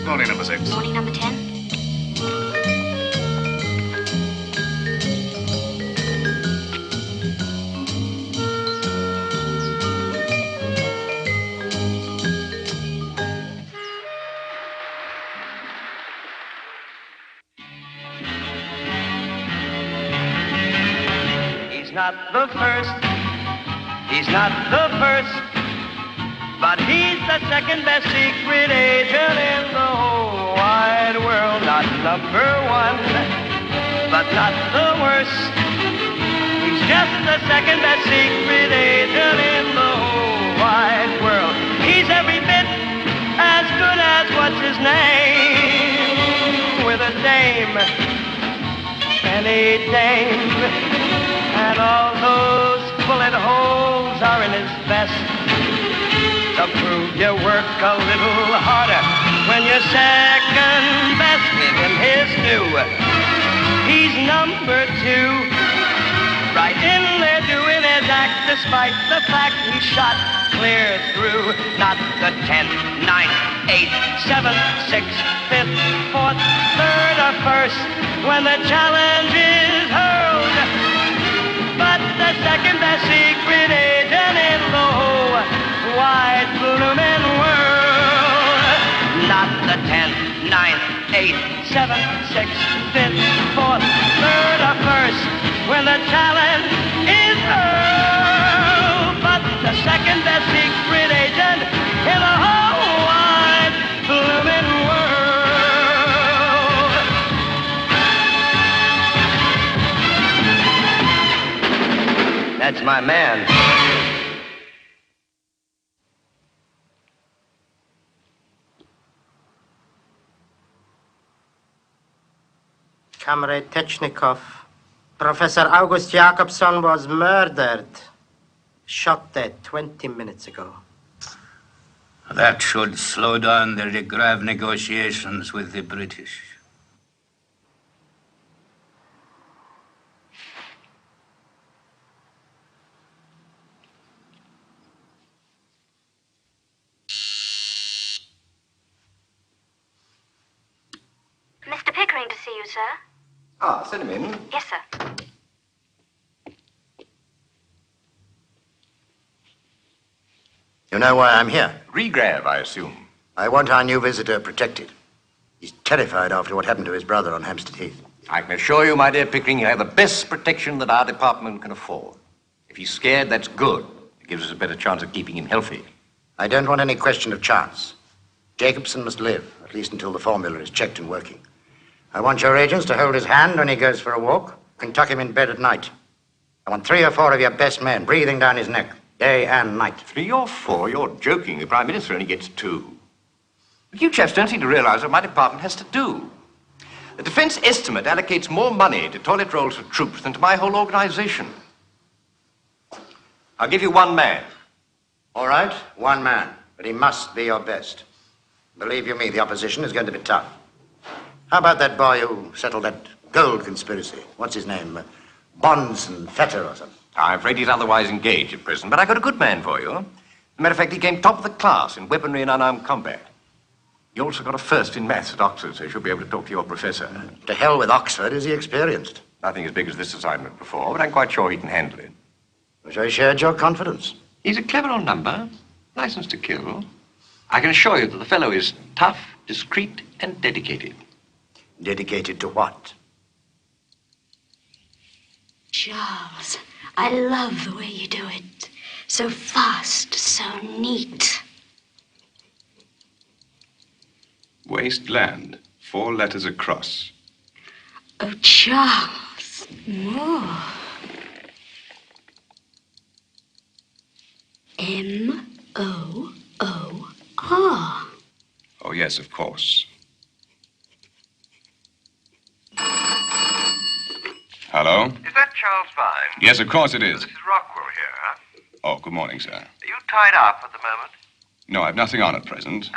Morning, number 6. Morning, number 10. He's not the first, he's not the first, but he's the second best secret agent in the whole wide world. Not number one, but not the worst. He's just the second best secret agent in the whole wide world. He's every bit as good as what's his name, with a dame, any dame. And all those bullet holes are in his vest. To prove you work a little harder when you're second best, give him his due. He's number 2, right in there doing his act, despite the fact he shot clear through. Not the 10th, 9th, 8th, 7th, 6th, 5th, 4th, 3rd, or 1st when the challenge is hurled. But the second best secret agent in the whole wide blooming world. Not the 10th, 9th, 8th, 7th, 6th, 5th, 4th, 3rd, or 1st when the challenge is hurled. But the second best secret agent in the whole wide blooming world. That's my man. Comrade Technikov, Professor August Jakobson was murdered. Shot dead 20 minutes ago. That should slow down the grave negotiations with the British. Mr. Pickering to see you, sir. Ah, send him in. Yes, sir. You know why I'm here? Regrave, I assume. I want our new visitor protected. He's terrified after what happened to his brother on Hampstead Heath. I can assure you, my dear Pickering, you have the best protection that our department can afford. If he's scared, that's good. It gives us a better chance of keeping him healthy. I don't want any question of chance. Jacobson must live, at least until the formula is checked and working. I want your agents to hold his hand when he goes for a walk and tuck him in bed at night. I want 3 or 4 of your best men breathing down his neck, day and night. 3 or 4? You're joking. The Prime Minister only gets 2. But you chaps don't seem to realize what my department has to do. The Defense Estimate allocates more money to toilet rolls for troops than to my whole organization. I'll give you 1 man. All right, 1 man, but he must be your best. Believe you me, the opposition is going to be tough. How about that boy who settled that gold conspiracy? What's his name? Bonds and Fetter or something? I'm afraid he's otherwise engaged at present, but I got a good man for you. As a matter of fact, he came top of the class in weaponry and unarmed combat. He also got a first in maths at Oxford, so he'll be able to talk to your professor. To hell with Oxford. Is he experienced? Nothing as big as this assignment before, but I'm quite sure he can handle it. Wish I shared your confidence. He's a clever old number, licensed to kill. I can assure you that the fellow is tough, discreet, and dedicated. Dedicated to what? Charles, I love the way you do it. So fast, so neat. Wasteland, 4 letters across. Oh, Charles, more. M-O-O-R. Oh, yes, of course. Hello? Is that Charles Vine? Yes, of course it is. This is Rockwell here. Oh, good morning, sir. Are you tied up at the moment? No, I've nothing on at present.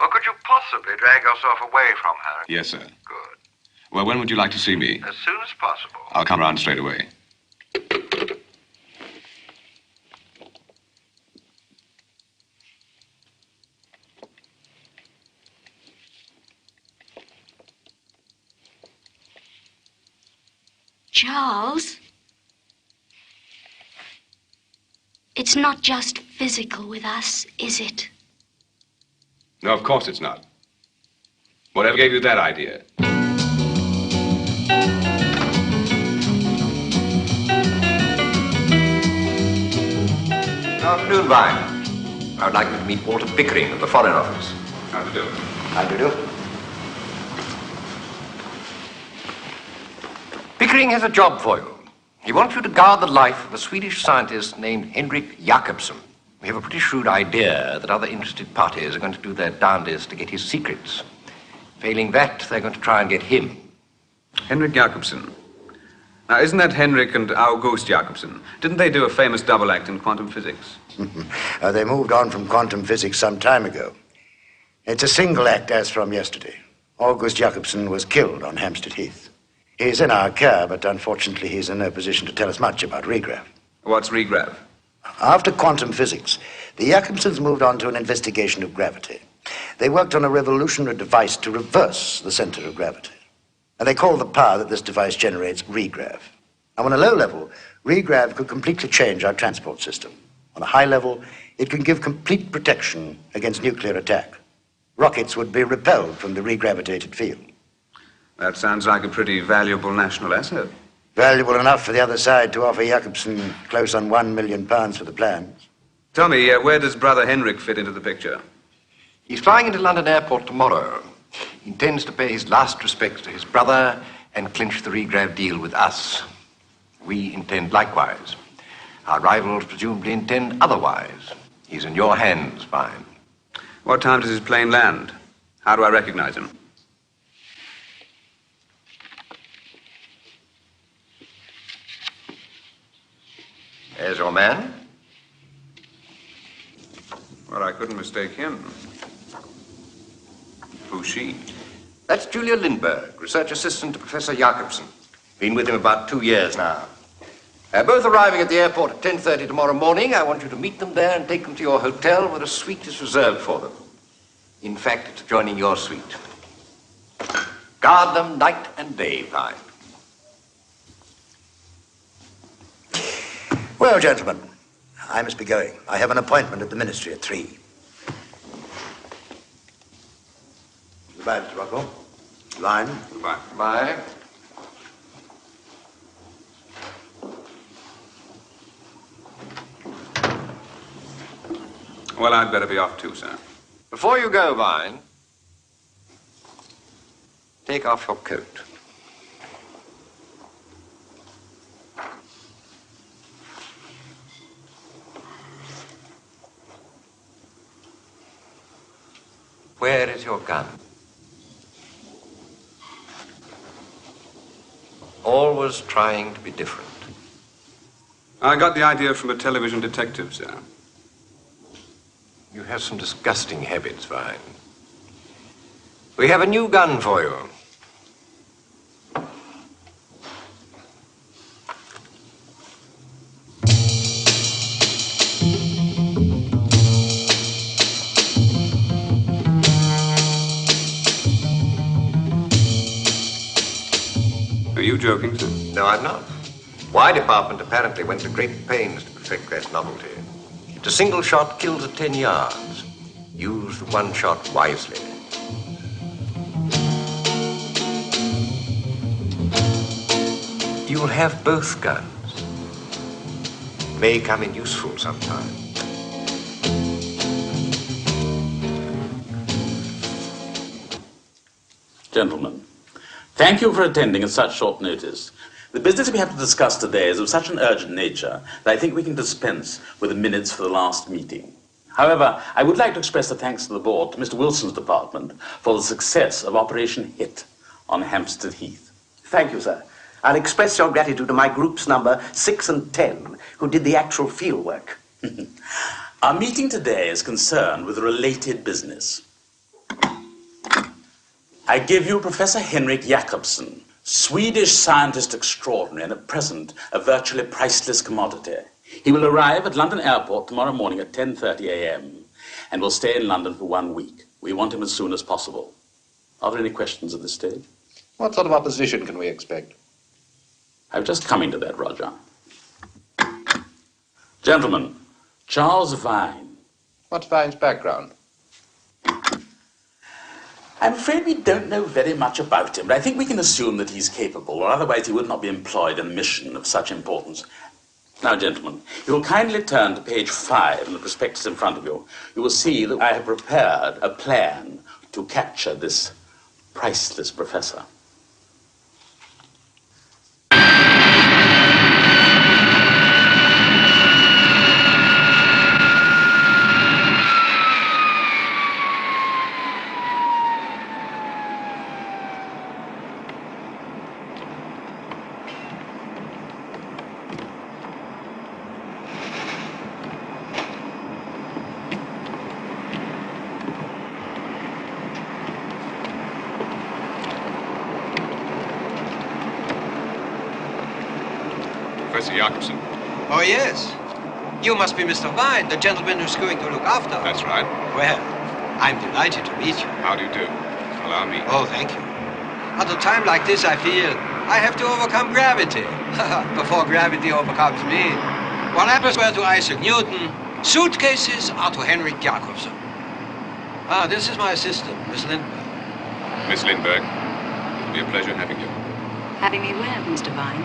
Well, could you possibly drag yourself away from her? Yes, sir. Good. Well, when would you like to see me? As soon as possible. I'll come round straight away. Charles, it's not just physical with us, is it? No, of course it's not. Whatever gave you that idea? Good afternoon, Vine. I would like you to meet Walter Pickering of the Foreign Office. How to do? How do you do? Pickering has a job for you. He wants you to guard the life of a Swedish scientist named Henrik Jakobsen. We have a pretty shrewd idea that other interested parties are going to do their darndest to get his secrets. Failing that, they're going to try and get him. Henrik Jakobsen. Now, isn't that Henrik and August Jakobsen? Didn't they do a famous double act in quantum physics? They moved on from quantum physics some time ago. It's a single act as from yesterday. August Jakobsen was killed on Hampstead Heath. He's in our care, but unfortunately he's in no position to tell us much about regrav. What's regrav? After quantum physics, the Jakobsens moved on to an investigation of gravity. They worked on a revolutionary device to reverse the center of gravity. And they call the power that this device generates regrav. Now, on a low level, regrav could completely change our transport system. On a high level, it can give complete protection against nuclear attack. Rockets would be repelled from the regravitated field. That sounds like a pretty valuable national asset. Valuable enough for the other side to offer Jakobsen close on £1 million for the plans. Tell me, where does brother Henrik fit into the picture? He's flying into London Airport tomorrow. He intends to pay his last respects to his brother and clinch the regrav deal with us. We intend likewise. Our rivals presumably intend otherwise. He's in your hands, Vine. What time does his plane land? How do I recognize him? There's your man. Well, I couldn't mistake him. Who's she? That's Julia Lindbergh, research assistant to Professor Jakobsen. Been with him about 2 years now. They're both arriving at the airport at 10:30 tomorrow morning. I want you to meet them there and take them to your hotel where a suite is reserved for them. In fact, it's adjoining your suite. Guard them night and day, Vine. Well, gentlemen, I must be going. I have an appointment at the ministry at 3. Goodbye, Mr. Rockwell. Line. Goodbye. Bye. Well, I'd better be off too, sir. Before you go, Vine, take off your coat. Where is your gun? Always trying to be different. I got the idea from a television detective, sir. You have some disgusting habits, Vine. We have a new gun for you. Are you joking, sir? No, I'm not. Why department apparently went to great pains to perfect that novelty. It's a single shot kills at 10 yards. Use the one shot wisely. You'll have both guns. May come in useful sometime. Gentlemen, thank you for attending at such short notice. The business we have to discuss today is of such an urgent nature that I think we can dispense with the minutes for the last meeting. However, I would like to express the thanks to the board, to Mr. Wilson's department, for the success of Operation Hit on Hampstead Heath. Thank you, sir. I'll express your gratitude to my groups number 6 and 10, who did the actual field work. Our meeting today is concerned with a related business. I give you Professor Henrik Jakobsen, Swedish scientist extraordinary and at present a virtually priceless commodity. He will arrive at London Airport tomorrow morning at 10:30 a.m. and will stay in London for 1 week. We want him as soon as possible. Are there any questions at this stage? What sort of opposition can we expect? I was just coming to that, Roger. Gentlemen, Charles Vine. What's Vine's background? I'm afraid we don't know very much about him, but I think we can assume that he's capable, or otherwise he would not be employed in a mission of such importance. Now, gentlemen, you will kindly turn to page 5 in the prospectus in front of you. You will see that I have prepared a plan to capture this priceless professor. Professor Jakobsen. Oh, yes. You must be Mr. Vine, the gentleman who's going to look after. That's right. Well, I'm delighted to meet you. How do you do? Allow me. Oh, thank you. At a time like this, I feel I have to overcome gravity before gravity overcomes me. While apples were to Isaac Newton, suitcases are to Henrik Jakobsen. Ah, this is my assistant, Miss Lindbergh. Miss Lindbergh, it'll be a pleasure having you. Having me where, Mr. Vine?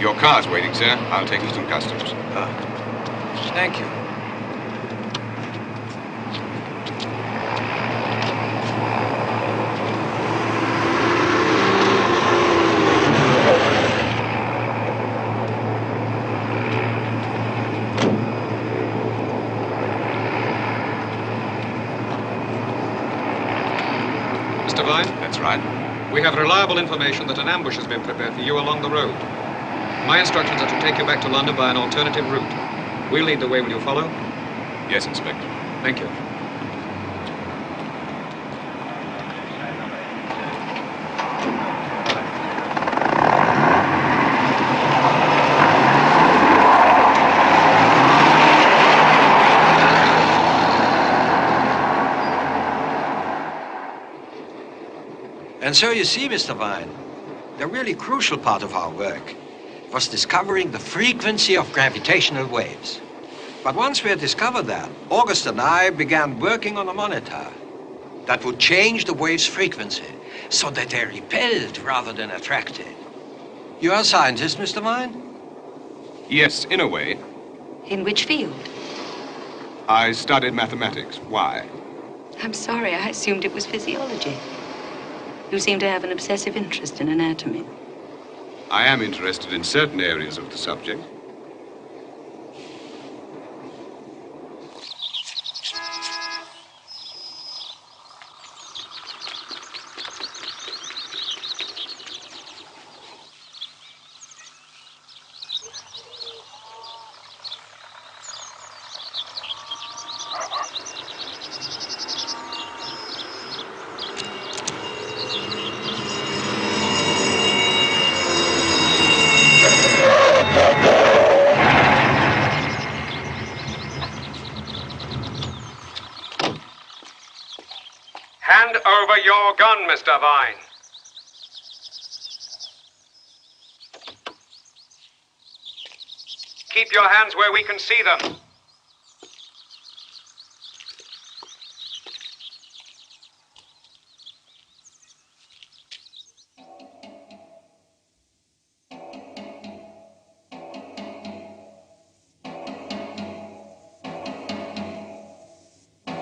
Your car's waiting, sir. I'll take it to customs. Thank you. Mr. Vine? That's right. We have reliable information that an ambush has been prepared for you along the road. My instructions are to take you back to London by an alternative route. We'll lead the way. Will you follow? Yes, Inspector. Thank you. And so you see, Mr. Vine, the really crucial part of our work was discovering the frequency of gravitational waves. But once we had discovered that, August and I began working on a monitor that would change the wave's frequency so that they repelled rather than attracted. You're a scientist, Mr. Vine? Yes, in a way. In which field? I studied mathematics. Why? I'm sorry, I assumed it was physiology. You seem to have an obsessive interest in anatomy. I am interested in certain areas of the subject. Hand over your gun, Mr. Vine. Keep your hands where we can see them.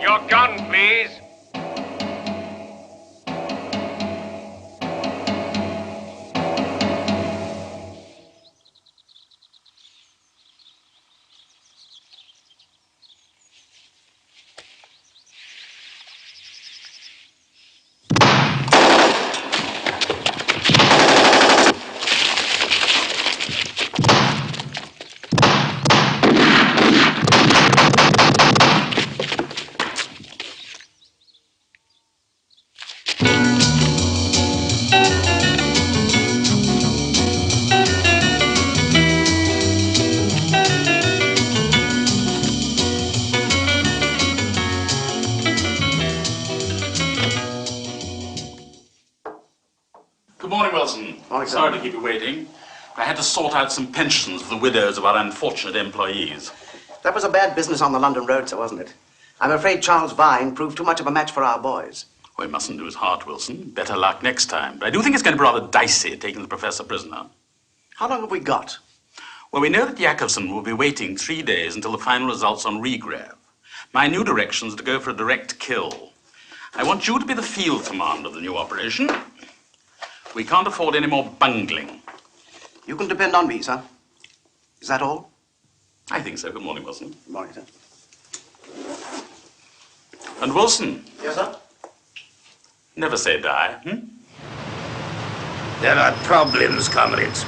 Your gun, please. Good morning, Wilson. Morning, sir. Sorry to keep you waiting. I had to sort out some pensions for the widows of our unfortunate employees. That was a bad business on the London road, sir, wasn't it? I'm afraid Charles Vine proved too much of a match for our boys. We mustn't lose heart, Wilson. Better luck next time. But I do think it's going to be rather dicey taking the professor prisoner. How long have we got? Well, we know that Jakobson will be waiting 3 days until the final results on regrav. My new directions are to go for a direct kill. I want you to be the field commander of the new operation. We can't afford any more bungling. You can depend on me, sir. Is that all? I think so. Good morning, Wilson. Good morning, sir. And Wilson. Yes, sir? Never say die, There are problems, comrades.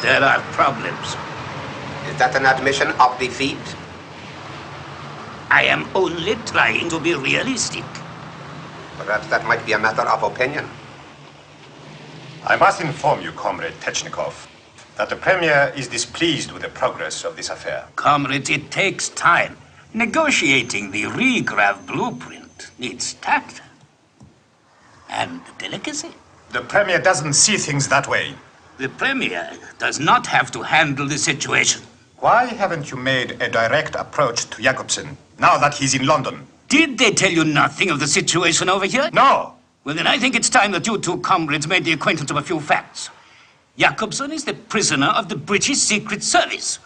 There are problems. Is that an admission of defeat? I am only trying to be realistic. Perhaps that might be a matter of opinion. I must inform you, Comrade Technikov, that the Premier is displeased with the progress of this affair. Comrades, it takes time. Negotiating the regrav blueprint needs tact and delicacy. The Premier doesn't see things that way. The Premier does not have to handle the situation. Why haven't you made a direct approach to Jakobson now that he's in London? Did they tell you nothing of the situation over here? No. Well, then I think it's time that you two comrades made the acquaintance of a few facts. Jakobson is the prisoner of the British Secret Service.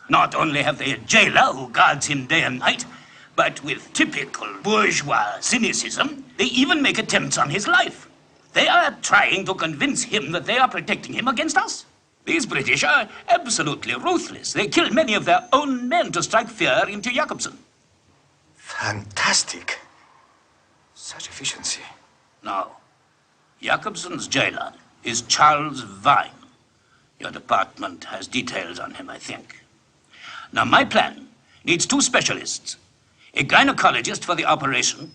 Not only have they a jailer who guards him day and night, but with typical bourgeois cynicism, they even make attempts on his life. They are trying to convince him that they are protecting him against us. These British are absolutely ruthless. They kill many of their own men to strike fear into Jakobson. Fantastic. Such efficiency. Now, Jakobson's jailer is Charles Vine. Your department has details on him, I think. Now, my plan needs 2 specialists, a gynecologist for the operation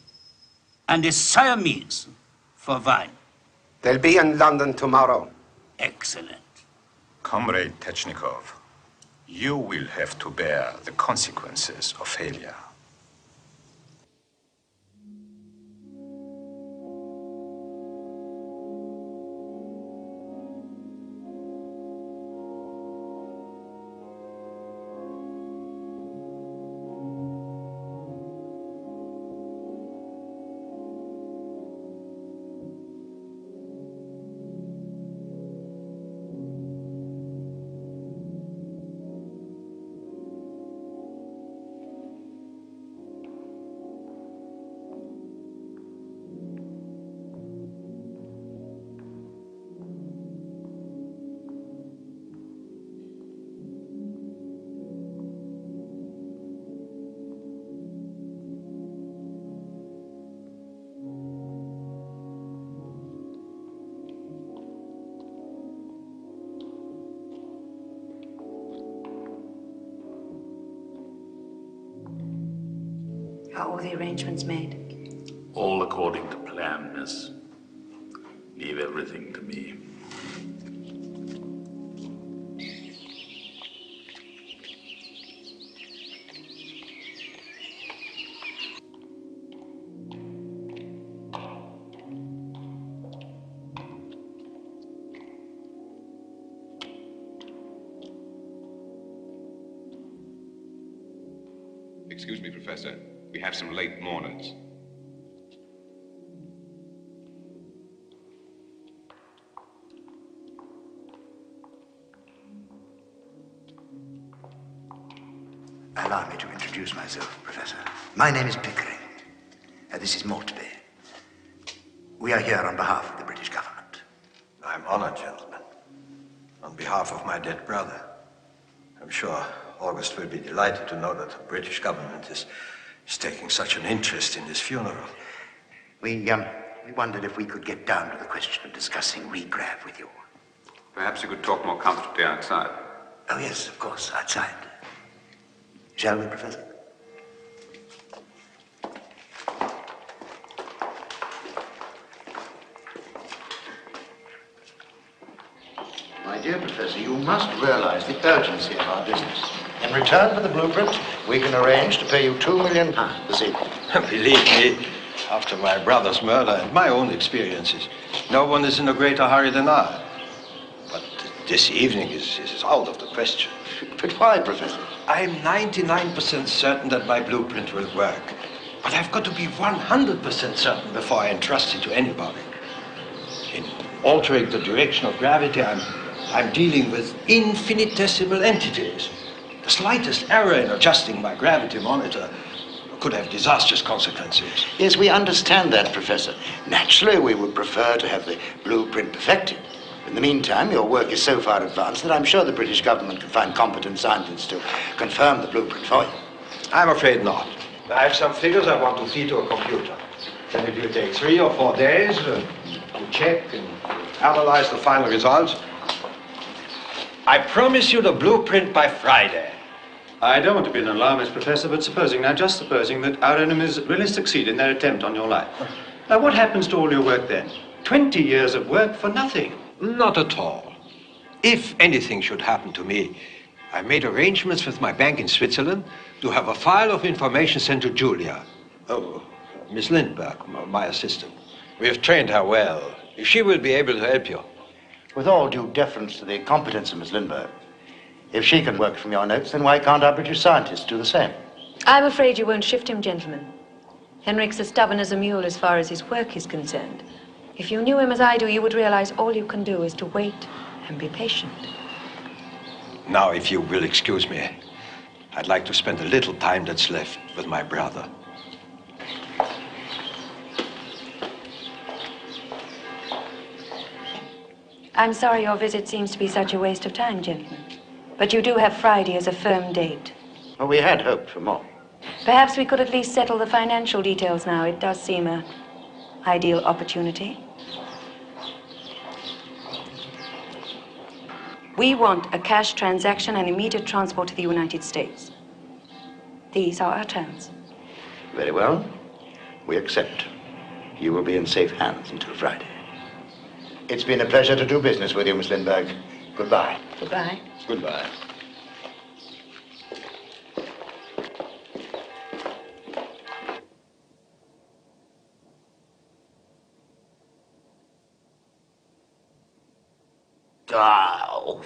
and a Siamese for Vine. They'll be in London tomorrow. Excellent. Comrade Technikov, you will have to bear the consequences of failure. Are all the arrangements made? All according to plan, miss. Leave everything to me. Excuse me, Professor. We have some late mourners. Allow me to introduce myself, Professor. My name is Pickering. This is Maltby. We are here on behalf of the British government. I'm honored, gentlemen. On behalf of my dead brother. I'm sure August will be delighted to know that the British government is taking such an interest in this funeral. We wondered if we could get down to the question of discussing regrav with you. Perhaps you could talk more comfortably outside. Oh, yes, of course, outside. Shall we, Professor? My dear Professor, you must realize the urgency of our business. In return for the blueprint, we can arrange to pay you £2 million this evening. Believe me, after my brother's murder and my own experiences, no one is in a greater hurry than I. But this evening is out of the question. But why, Professor? I'm 99% certain that my blueprint will work. But I've got to be 100% certain before I entrust it to anybody. In altering the direction of gravity, I'm dealing with infinitesimal entities. The slightest error in adjusting my gravity monitor could have disastrous consequences. Yes, we understand that, Professor. Naturally, we would prefer to have the blueprint perfected. In the meantime, your work is so far advanced that I'm sure the British government can find competent scientists to confirm the blueprint for you. I'm afraid not. I have some figures I want to feed to a computer. Then it will take 3 or 4 days to check and analyze the final results. I promise you the blueprint by Friday. I don't want to be an alarmist, Professor, but just supposing that our enemies really succeed in their attempt on your life. Now, what happens to all your work then? 20 years of work for nothing. Not at all. If anything should happen to me, I made arrangements with my bank in Switzerland to have a file of information sent to Julia. Oh, Miss Lindbergh, my assistant. We have trained her well. She will be able to help you. With all due deference to the competence of Miss Lindbergh, if she can work from your notes, then why can't our British scientists do the same? I'm afraid you won't shift him, gentlemen. Henrik's as stubborn as a mule as far as his work is concerned. If you knew him as I do, you would realize all you can do is to wait and be patient. Now, if you will excuse me, I'd like to spend a little time that's left with my brother. I'm sorry your visit seems to be such a waste of time, gentlemen. But you do have Friday as a firm date. Well, we had hoped for more. Perhaps we could at least settle the financial details now. It does seem an ideal opportunity. We want a cash transaction and immediate transport to the United States. These are our terms. Very well. We accept. You will be in safe hands until Friday. It's been a pleasure to do business with you, Miss Lindbergh. Goodbye. Goodbye. Goodbye. Oh.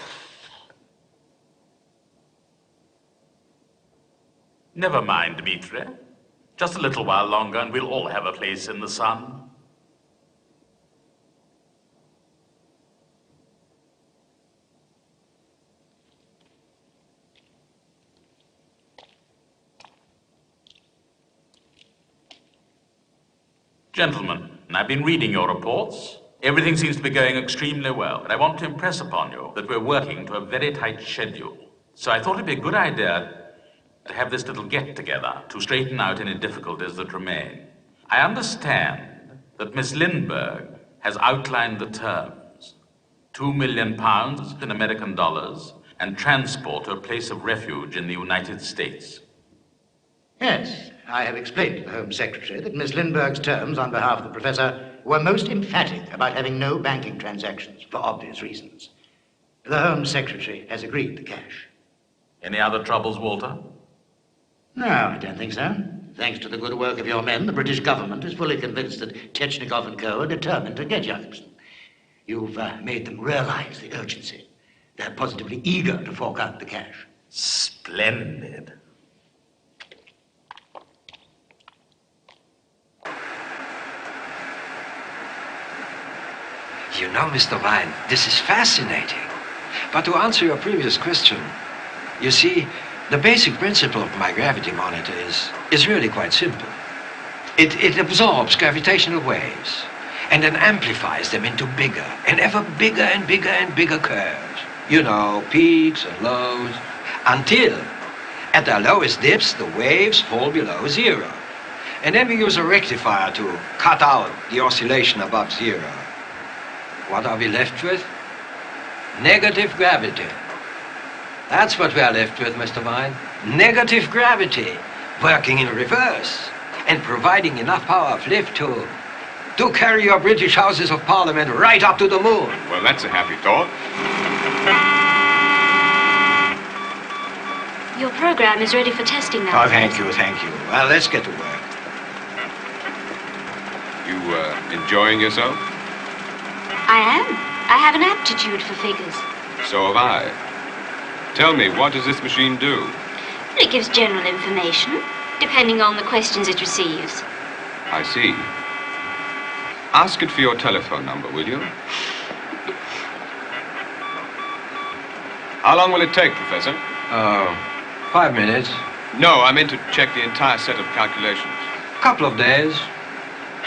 Never mind, Dmitri. Just a little while longer and we'll all have a place in the sun. Gentlemen, I've been reading your reports. Everything seems to be going extremely well, but I want to impress upon you that we're working to a very tight schedule. So I thought it'd be a good idea to have this little get-together to straighten out any difficulties that remain. I understand that Miss Lindbergh has outlined the terms. £2 million in American dollars and transport to a place of refuge in the United States. Yes, I have explained to the Home Secretary that Miss Lindbergh's terms on behalf of the Professor were most emphatic about having no banking transactions for obvious reasons. The Home Secretary has agreed to cash. Any other troubles, Walter? No, I don't think so. Thanks to the good work of your men, the British government is fully convinced that Technikov and Co. are determined to get Jacobson. You've made them realize the urgency. They're positively eager to fork out the cash. Splendid. You know, Mr. Vine, this is fascinating. But to answer your previous question, you see, the basic principle of my gravity monitor is really quite simple. It absorbs gravitational waves and then amplifies them into bigger and ever bigger and bigger and bigger curves. You know, peaks and lows, until at their lowest dips, the waves fall below zero. And then we use a rectifier to cut out the oscillation above zero. What are we left with? Negative gravity. That's what we are left with, Mr. Vine. Negative gravity, working in reverse and providing enough power of lift to carry your British Houses of Parliament right up to the moon. Well, that's a happy thought. Your program is ready for testing now. Oh, thank you, thank you. Well, let's get to work. You, enjoying yourself? I am. I have an aptitude for figures. So have I. Tell me, what does this machine do? It gives general information, depending on the questions it receives. I see. Ask it for your telephone number, will you? How long will it take, Professor? 5 minutes. No, I meant to check the entire set of calculations. Couple of days.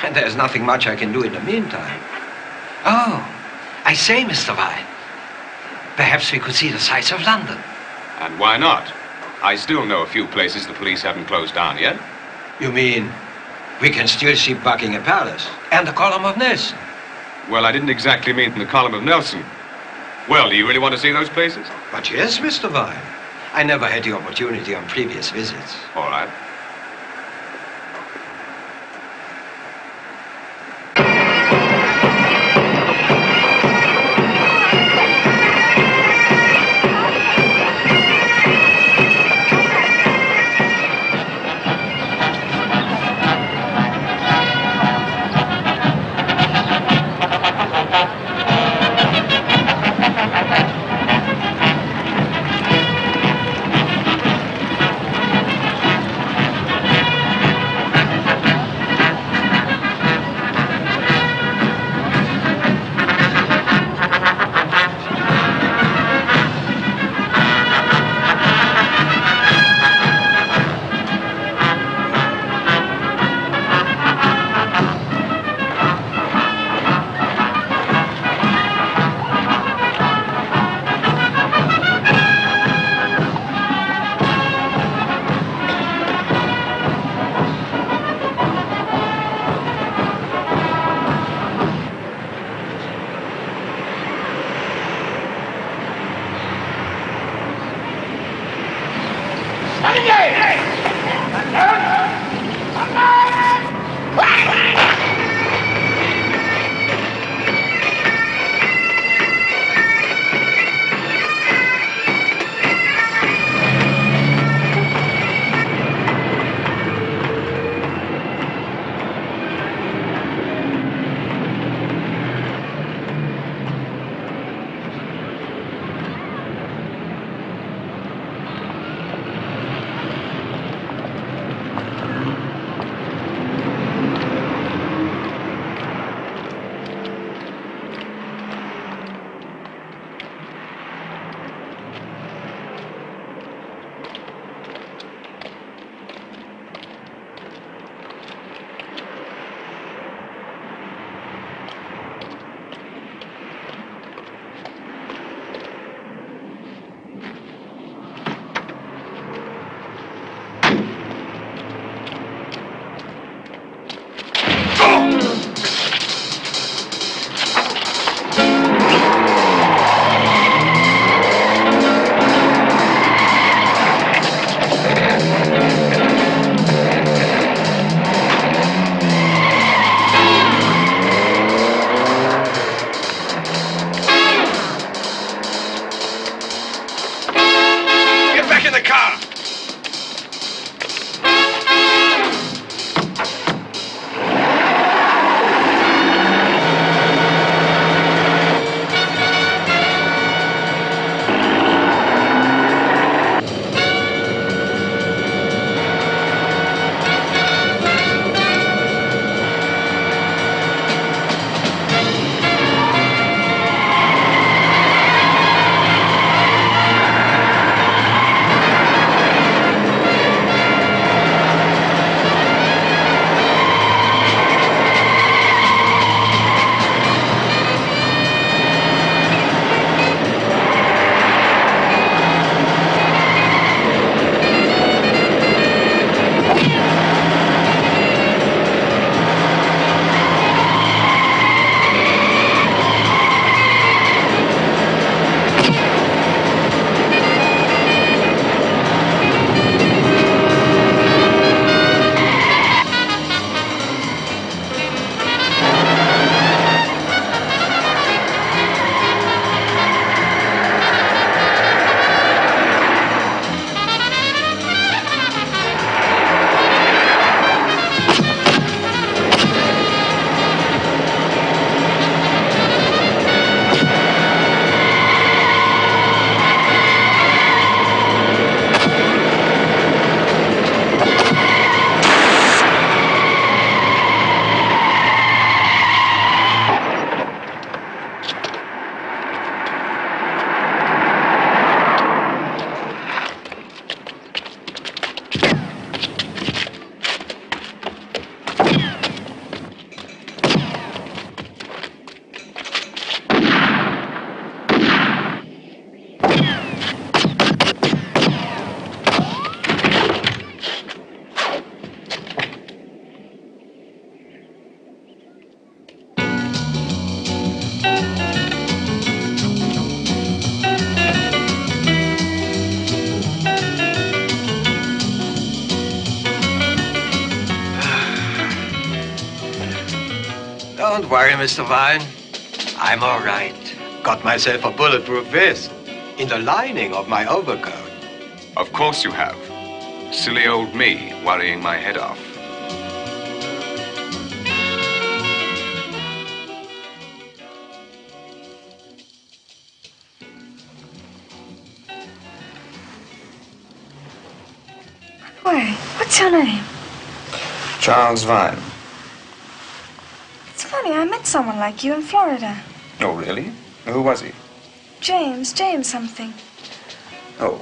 And there's nothing much I can do in the meantime. Oh, I say, Mr. Vine, perhaps we could see the sights of London. And why not? I still know a few places the police haven't closed down yet. You mean we can still see Buckingham Palace and the Column of Nelson? Well, I didn't exactly mean the Column of Nelson. Well, do you really want to see those places? But yes, Mr. Vine. I never had the opportunity on previous visits. All right. Don't worry, Mr. Vine. I'm all right. Got myself a bulletproof vest in the lining of my overcoat. Of course you have. Silly old me worrying my head off. Wait, what's your name? Charles Vine. It's funny, I met someone like you in Florida. Oh, really? Who was he? James something. Oh,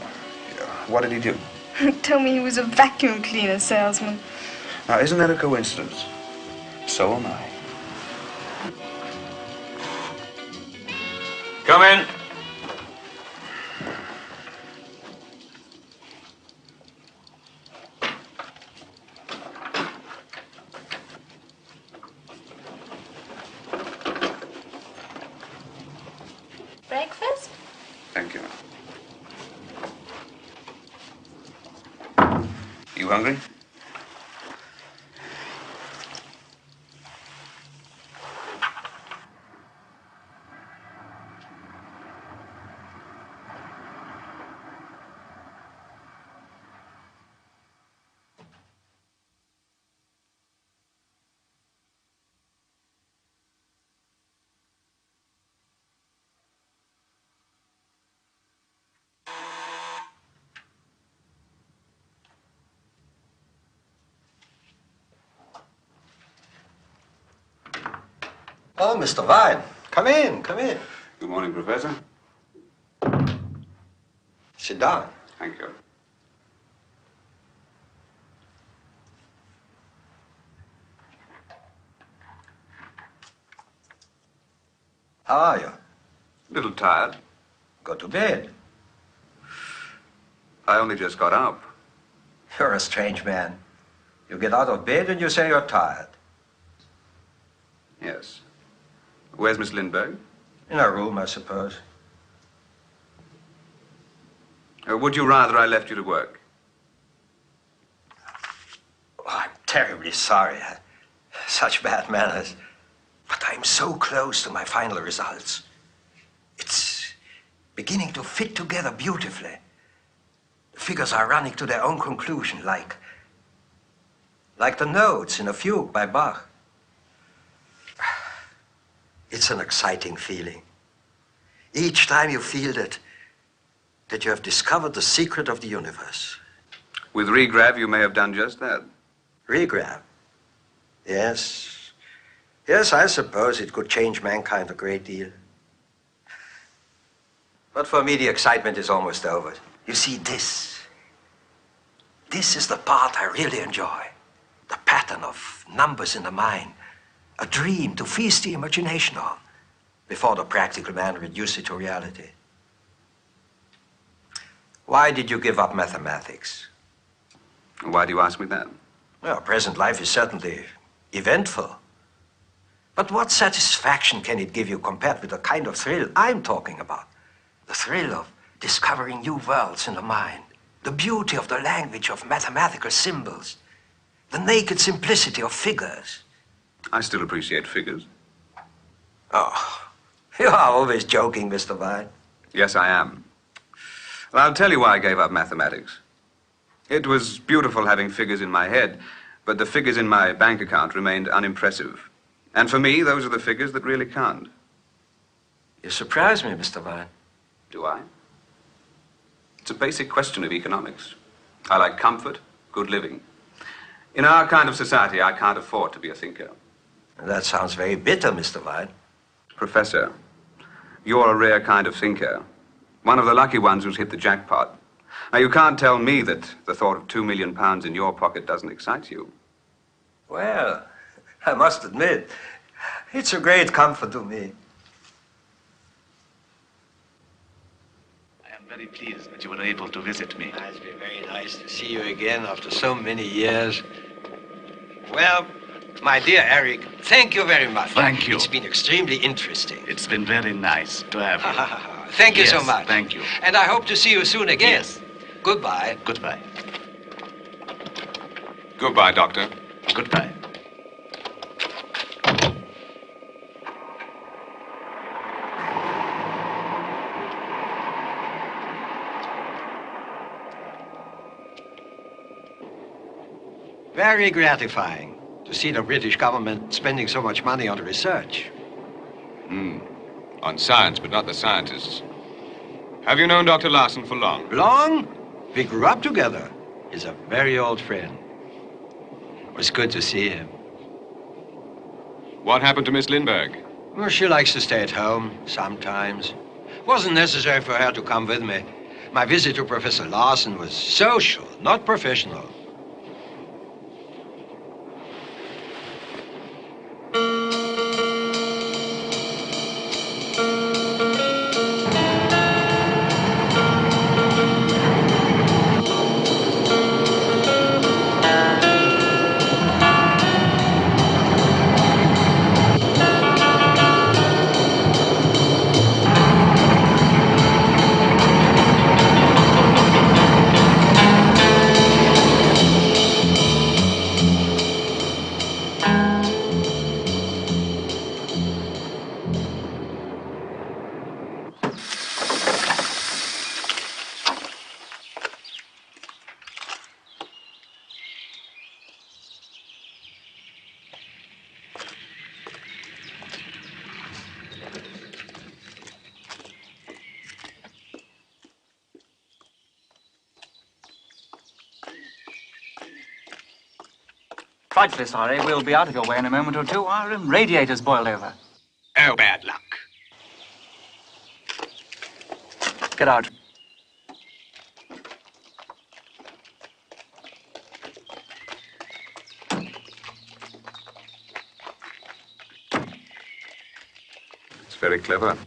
what did he do? He told me he was a vacuum cleaner salesman. Now, isn't that a coincidence? So am I. Come in. Breakfast? Thank you. You hungry? Oh, Mr. Vine. Come in, come in. Good morning, Professor. Sit down. Thank you. How are you? A little tired. Go to bed. I only just got up. You're a strange man. You get out of bed and you say you're tired. Yes. Where's Miss Lindbergh? In her room, I suppose. Would you rather I left you to work? Oh, I'm terribly sorry. Such bad manners. But I'm so close to my final results. It's beginning to fit together beautifully. The figures are running to their own conclusion, like the notes in a fugue by Bach. It's an exciting feeling. Each time you feel that you have discovered the secret of the universe. With regrav, you may have done just that. Regrav? Yes. Yes, I suppose it could change mankind a great deal. But for me, the excitement is almost over. You see, this is the part I really enjoy. The pattern of numbers in the mind. A dream to feast the imagination on before the practical man reduced it to reality. Why did you give up mathematics? Why do you ask me that? Well, present life is certainly eventful. But what satisfaction can it give you compared with the kind of thrill I'm talking about? The thrill of discovering new worlds in the mind, the beauty of the language of mathematical symbols, the naked simplicity of figures. I still appreciate figures. Oh, you are always joking, Mr. Vine. Yes, I am. Well, I'll tell you why I gave up mathematics. It was beautiful having figures in my head, but the figures in my bank account remained unimpressive. And for me, those are the figures that really count. You surprise me, Mr. Vine. Do I? It's a basic question of economics. I like comfort, good living. In our kind of society, I can't afford to be a thinker. That sounds very bitter, Mr. Vine. Professor, you're a rare kind of thinker. One of the lucky ones who's hit the jackpot. Now, you can't tell me that the thought of £2 million in your pocket doesn't excite you. Well, I must admit, it's a great comfort to me. I am very pleased that you were able to visit me. It's been very nice to see you again after so many years. Well, my dear Eric, thank you very much. Thank you. It's been extremely interesting. It's been very nice to have you. Thank you Yes, so much. thank you. And I hope to see you soon again. Yes. Goodbye. Goodbye. Goodbye, Doctor. Goodbye. Very gratifying to see the British government spending so much money on research. On science, but not the scientists. Have you known Dr. Larson for long? Long? We grew up together. He's a very old friend. It was good to see him. What happened to Miss Lindbergh? Well, she likes to stay at home sometimes. It wasn't necessary for her to come with me. My visit to Professor Larson was social, not professional. Frightfully sorry. We'll be out of your way in a moment or two. Our radiator's boiled over. Oh, bad luck. Get out. It's very clever.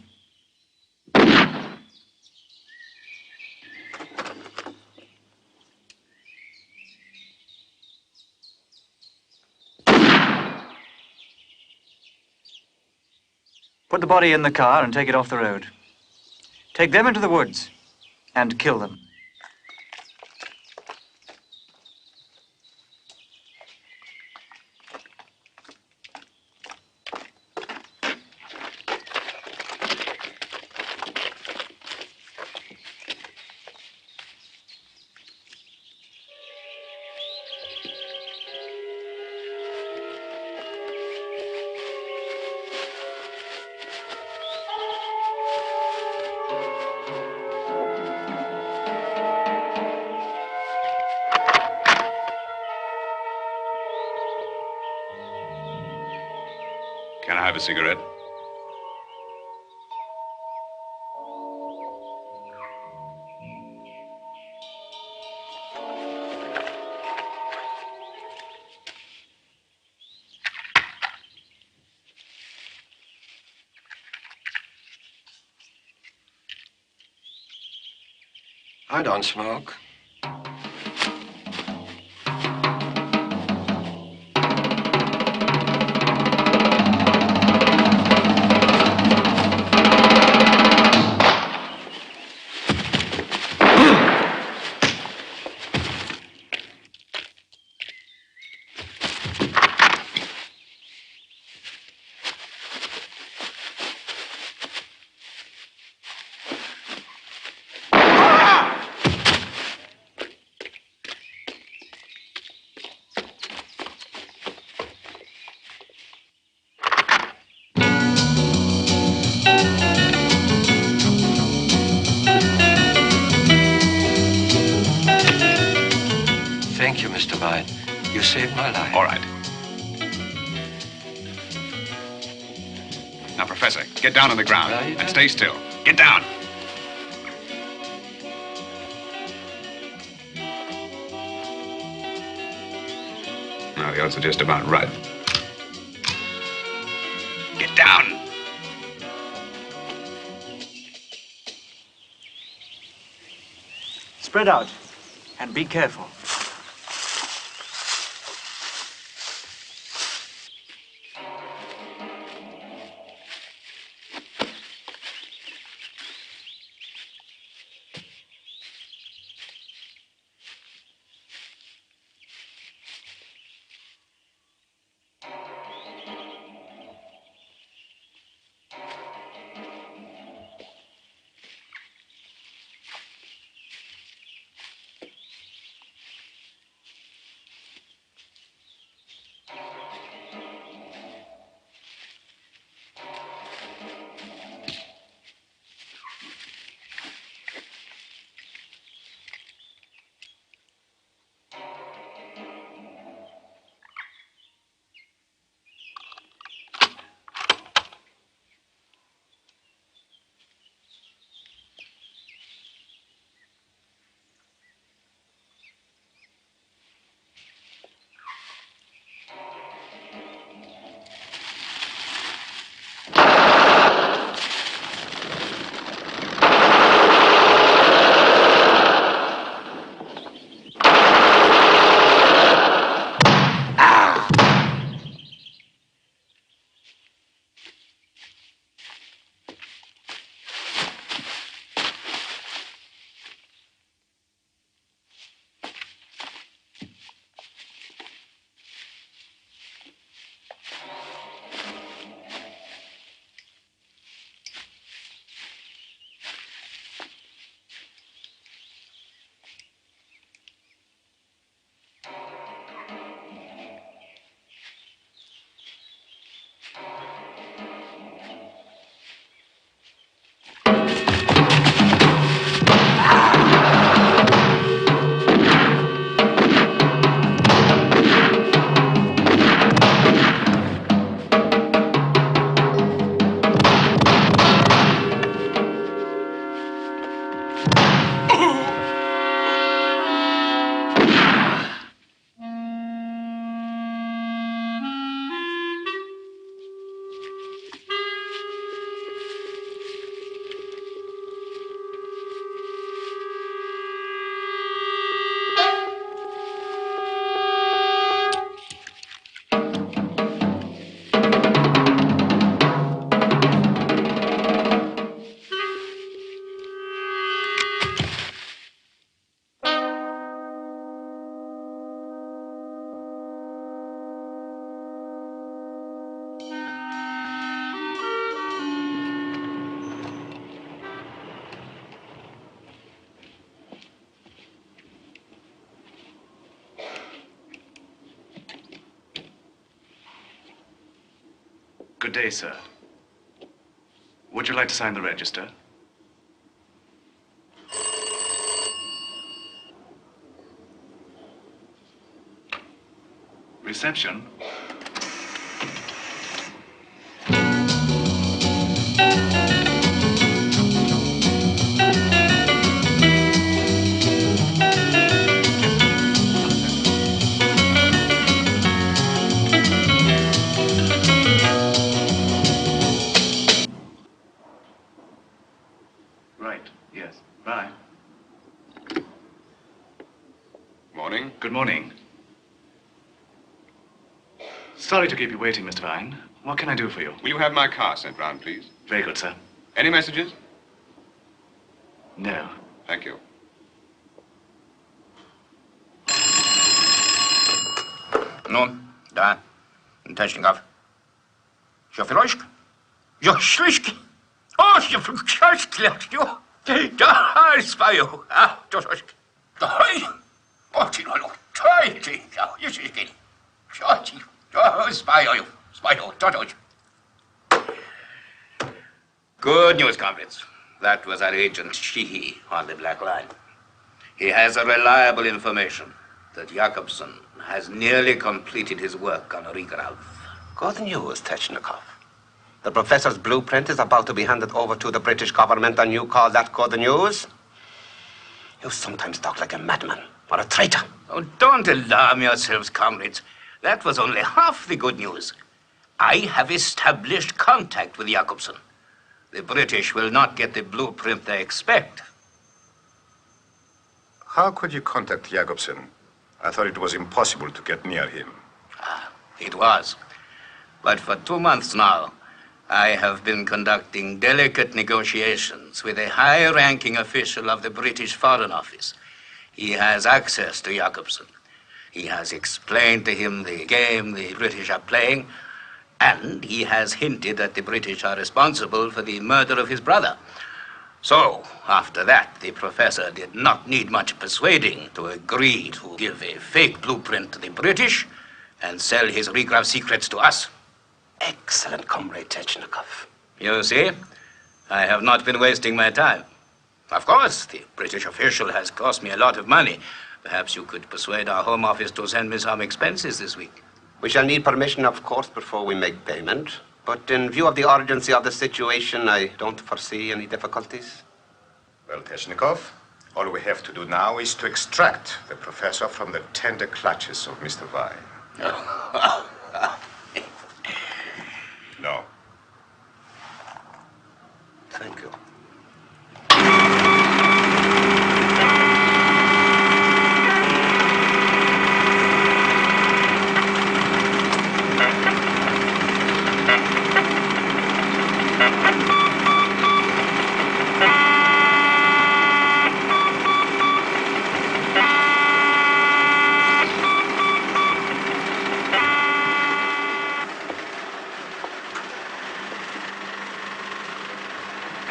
Put the body in the car and take it off the road. Take them into the woods and kill them. Can I have a cigarette? I don't smoke. Thank you, Mr. Vine. You saved my life. All right. Now, Professor, get down on the ground and stay still. Get down. Now, the odds are just about right. Get down. Spread out and be careful. Good day, sir. Would you like to sign the register? Reception. Right, yes. Bye. Morning. Good morning. Sorry to keep you waiting, Mr. Vine. What can I do for you? Will you have my car sent round, please? Very good, sir. Any messages? No. Thank you. Nun, da, Technikov. Шофировщик? Шлышки? О, шофировщик, да, спою. А, тошки. Да, очень много. Чайки, ешки. Чайки, спою, тошки. Good news, comrades. That was our agent Sheehy on the Black Line. He has a reliable information that Jakobson has nearly completed his work on Rigrav. Good news, Technikov. The professor's blueprint is about to be handed over to the British government, and you call that good news? You sometimes talk like a madman or a traitor. Oh, don't alarm yourselves, comrades. That was only half the good news. I have established contact with Jakobson. The British will not get the blueprint they expect. How could you contact Jakobson? I thought it was impossible to get near him. It was. But for 2 months now, I have been conducting delicate negotiations with a high-ranking official of the British Foreign Office. He has access to Jakobson. He has explained to him the game the British are playing, and he has hinted that the British are responsible for the murder of his brother. So, after that, the professor did not need much persuading to agree to give a fake blueprint to the British and sell his Rigrav secrets to us. Excellent, Comrade Technikov. You see, I have not been wasting my time. Of course, the British official has cost me a lot of money. Perhaps you could persuade our Home Office to send me some expenses this week. We shall need permission, of course, before we make payment. But in view of the urgency of the situation, I don't foresee any difficulties. Well, Technikov, all we have to do now is to extract the professor from the tender clutches of Mr. Vine. No. Thank you.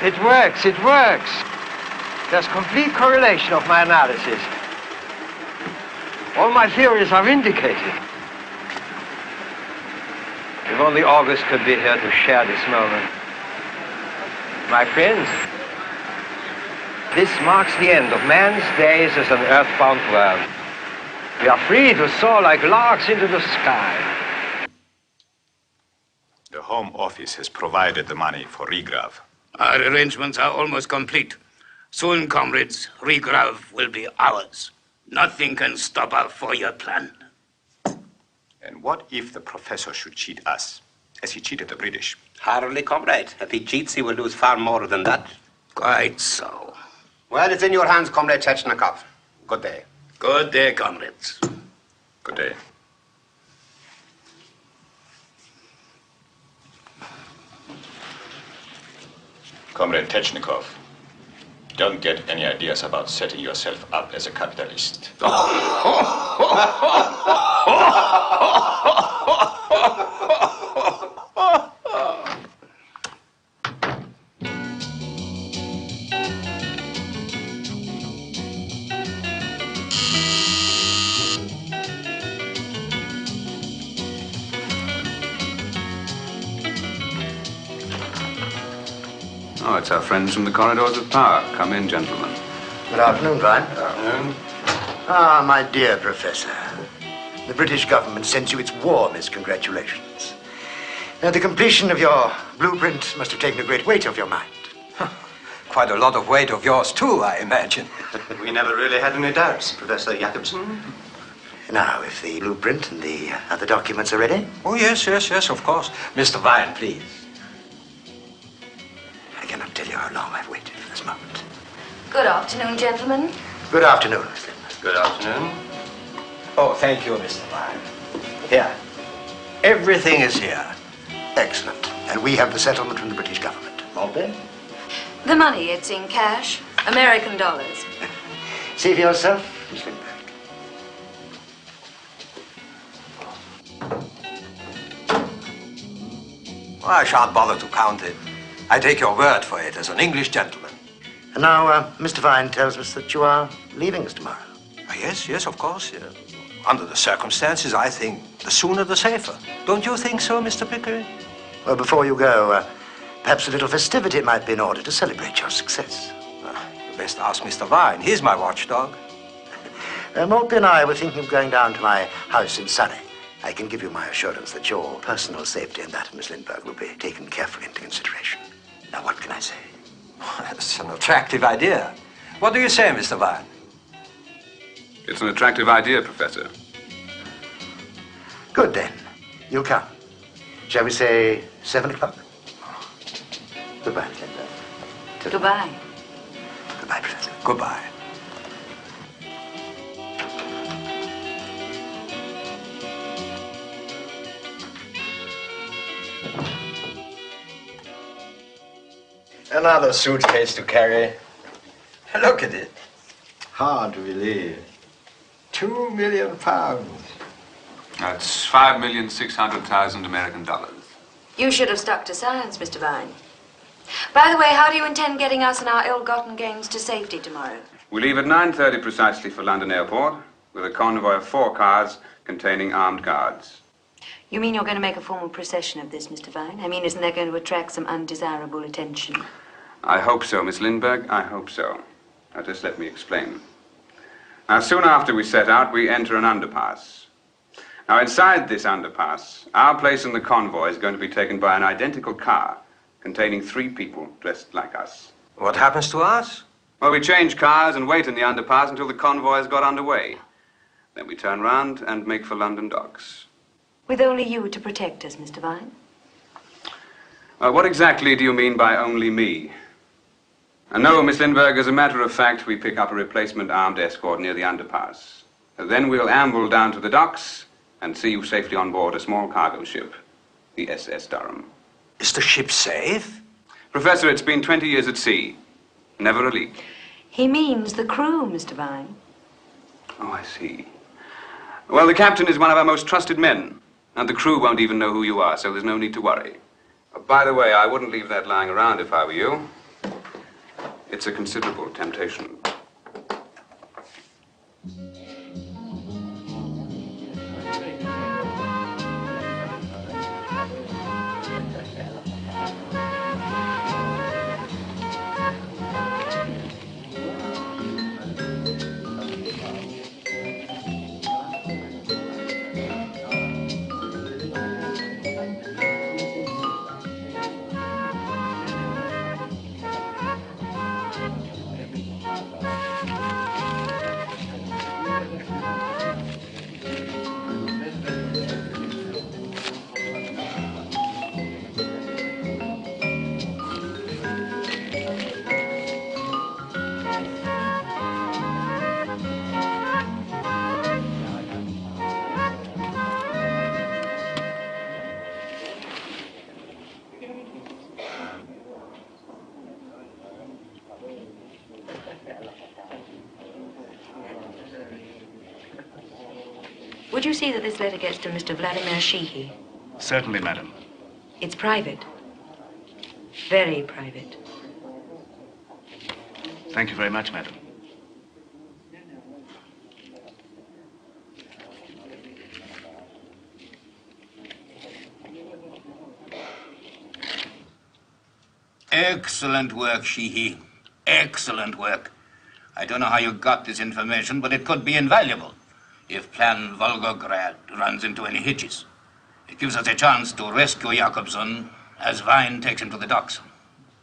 It works, it works. There's complete correlation of my analysis. All my theories are vindicated. If only August could be here to share this moment. My friends, this marks the end of man's days as an earthbound world. We are free to soar like larks into the sky. The Home Office has provided the money for Rigrav. Our arrangements are almost complete. Soon, comrades, Rigrav will be ours. Nothing can stop our 4-year plan. And what if the professor should cheat us, as he cheated the British? Hardly, comrade. If he cheats, he will lose far more than that. Quite so. Well, it's in your hands, Comrade Technikov. Good day. Good day, comrades. Good day. Comrade Technikov, don't get any ideas about setting yourself up as a capitalist. That's our friends from the corridors of power. Come in, gentlemen. Good afternoon, Vine. Good afternoon. Ah, my dear Professor. The British government sends you its warmest congratulations. Now, the completion of your blueprint must have taken a great weight off your mind. Quite a lot of weight of yours, too, I imagine. We never really had any doubts, Professor Jacobson. Now, if the blueprint and the other documents are ready. Oh, yes, of course. Mr. Vine, please. I cannot tell you how long I've waited for this moment. Good afternoon, gentlemen. Good afternoon, Miss Lindbergh. Good afternoon. Oh, thank you, Mr. Vine. Here. Everything is here. Excellent. And we have the settlement from the British government. Maltby? The money, it's in cash, American dollars. See for yourself, Miss Lindbergh. Well, I shan't bother to count it. I take your word for it as an English gentleman. And now, Mr. Vine tells us that you are leaving us tomorrow. Yes, of course. Under the circumstances, I think the sooner the safer. Don't you think so, Mr. Pickering? Well, before you go, perhaps a little festivity might be in order to celebrate your success. You best ask Mr. Vine. He's my watchdog. Maltby and I were thinking of going down to my house in Surrey. I can give you my assurance that your personal safety and that of Miss Lindbergh will be taken carefully into consideration. Now, what can I say? That's an attractive idea. What do you say, Mr. Vine? It's an attractive idea, Professor. Good, then. You'll come. Shall we say 7 o'clock? Goodbye, Miss Lindbergh. Goodbye. Goodbye, Professor. Goodbye. Another suitcase to carry. Look at it. Hard to believe. £2 million. That's 5,600,000 American dollars. You should have stuck to science, Mr. Vine. By the way, how do you intend getting us and our ill-gotten gains to safety tomorrow? We leave at 9:30 precisely for London Airport with a convoy of 4 cars containing armed guards. You mean you're going to make a formal procession of this, Mr. Vine? I mean, isn't that going to attract some undesirable attention? I hope so, Miss Lindbergh. I hope so. Now, just let me explain. Now, soon after we set out, we enter an underpass. Now, inside this underpass, our place in the convoy is going to be taken by an identical car containing 3 people dressed like us. What happens to us? Well, we change cars and wait in the underpass until the convoy has got underway. Then we turn round and make for London docks. With only you to protect us, Mr. Vine? What exactly do you mean by only me? No, Miss Lindbergh, as a matter of fact, we pick up a replacement armed escort near the underpass. Then we'll amble down to the docks and see you safely on board a small cargo ship, the SS Durham. Is the ship safe? Professor, it's been 20 years at sea. Never a leak. He means the crew, Mr. Vine. Oh, I see. Well, the captain is one of our most trusted men, and the crew won't even know who you are, so there's no need to worry. By the way, I wouldn't leave that lying around if I were you. It's a considerable temptation. Would you see that this letter gets to Mr. Vladimir Sheehy? Certainly, madam. It's private. Very private. Thank you very much, madam. Excellent work, Sheehy. Excellent work. I don't know how you got this information, but it could be invaluable if Plan Volgograd runs into any hitches. It gives us a chance to rescue Jakobson as Vine takes him to the docks.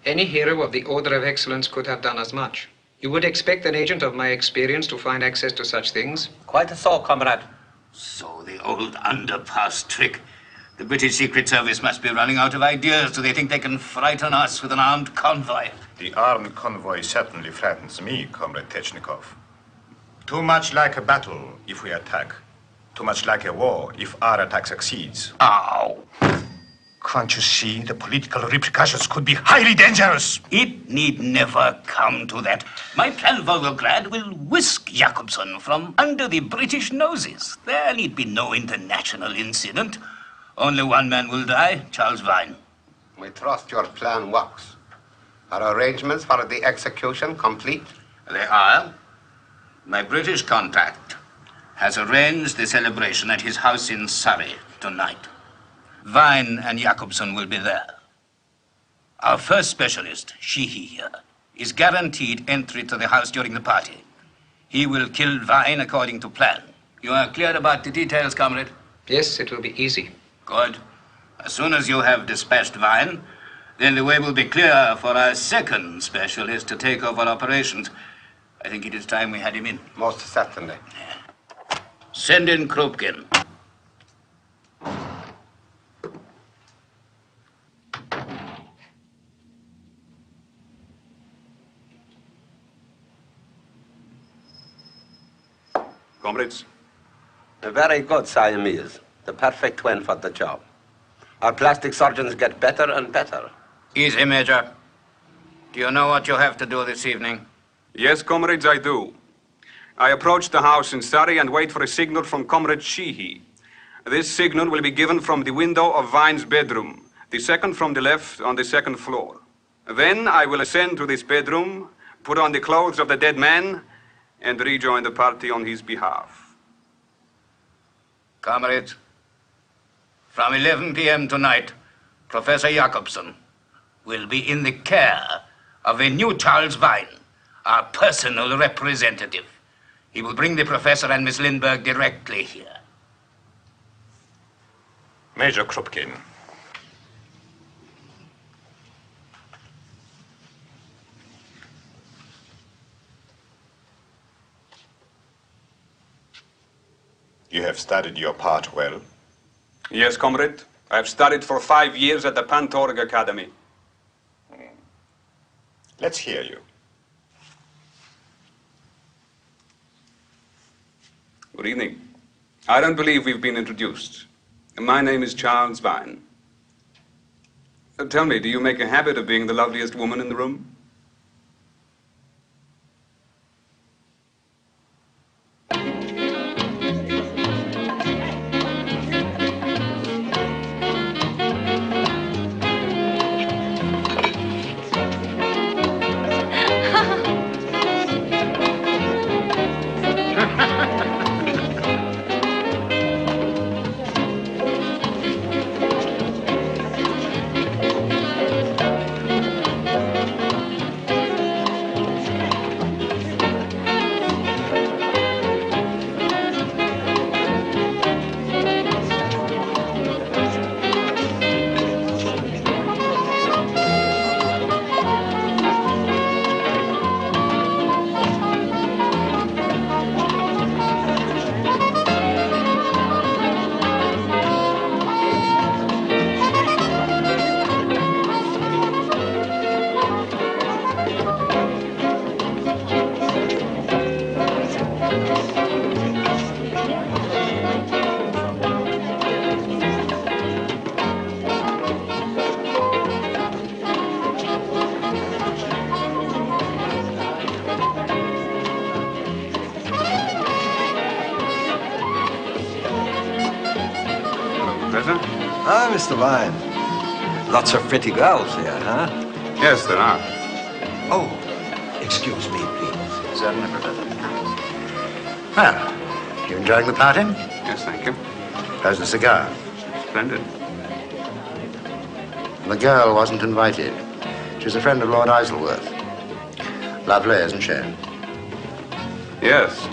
Any hero of the Order of Excellence could have done as much. You would expect an agent of my experience to find access to such things? Quite so, comrade. So the old underpass trick. The British Secret Service must be running out of ideas. Do they think they can frighten us with an armed convoy? The armed convoy certainly frightens me, Comrade Technikov. Too much like a battle if we attack. Too much like a war if our attack succeeds. Ow! Can't you see the political repercussions could be highly dangerous? It need never come to that. My plan Volgograd will whisk Jakobson from under the British noses. There need be no international incident. Only one man will die, Charles Vine. We trust your plan works. Are arrangements for the execution complete? They are. My British contact has arranged the celebration at his house in Surrey tonight. Vine and Jakobson will be there. Our first specialist, Sheehy here, is guaranteed entry to the house during the party. He will kill Vine according to plan. You are clear about the details, comrade? Yes, it will be easy. Good. As soon as you have dispatched Vine, then the way will be clear for our second specialist to take over operations. I think it is time we had him in. Most certainly. Send in Krupkin. Comrades? A very good Siamese. The perfect twin for the job. Our plastic surgeons get better and better. Easy, Major. Do you know what you have to do this evening? Yes, comrades, I do. I approach the house in Surrey and wait for a signal from Comrade Sheehy. This signal will be given from the window of Vine's bedroom, the second from the left on the second floor. Then I will ascend to this bedroom, put on the clothes of the dead man, and rejoin the party on his behalf. Comrades, from 11 p.m. tonight, Professor Jakobson will be in the care of a new Charles Vine, our personal representative. He will bring the professor and Miss Lindbergh directly here. Major Krupkin. You have studied your part well. Yes, comrade. I have studied for 5 years at the Pantorg Academy. Let's hear you. Good evening. I don't believe we've been introduced. My name is Charles Vine. Tell me, do you make a habit of being the loveliest woman in the room? Ah, Mr. Vine. Lots of pretty girls here, huh? Yes, there are. Oh, excuse me, please. Certainly, Professor. Well, you enjoying the party? Yes, thank you. How's the cigar? Splendid. The girl wasn't invited. She's a friend of Lord Isleworth. Lovely, isn't she? Yes.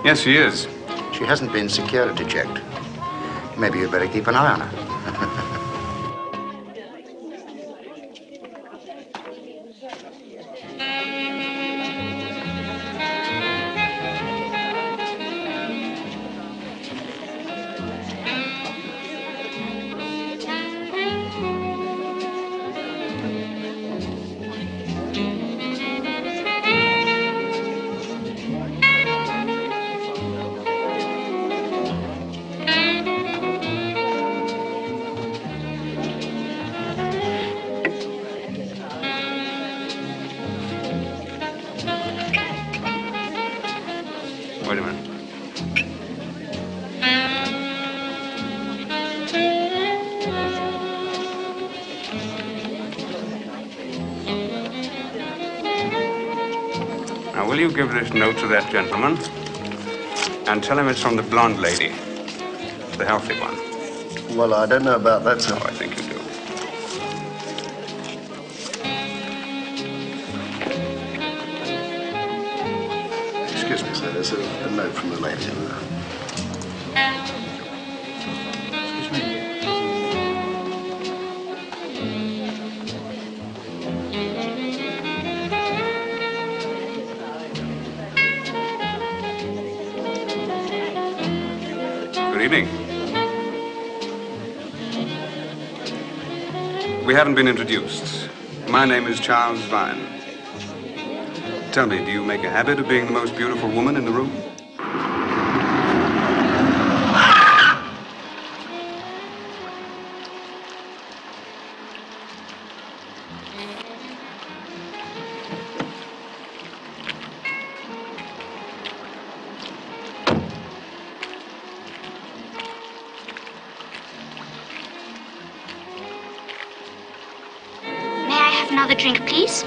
Yes, she is. She hasn't been security checked. Maybe you'd better keep an eye on her. Wait a minute. Now, will you give this note to that gentleman and tell him it's from the blonde lady, the healthy one? Well, I don't know about that, sir. Oh, I think you do. Excuse me, sir. There's a note from the lady. Excuse me. Good evening. We haven't been introduced. My name is Charles Vine. Tell me, do you make a habit of being the most beautiful woman in the room? May I have another drink, please?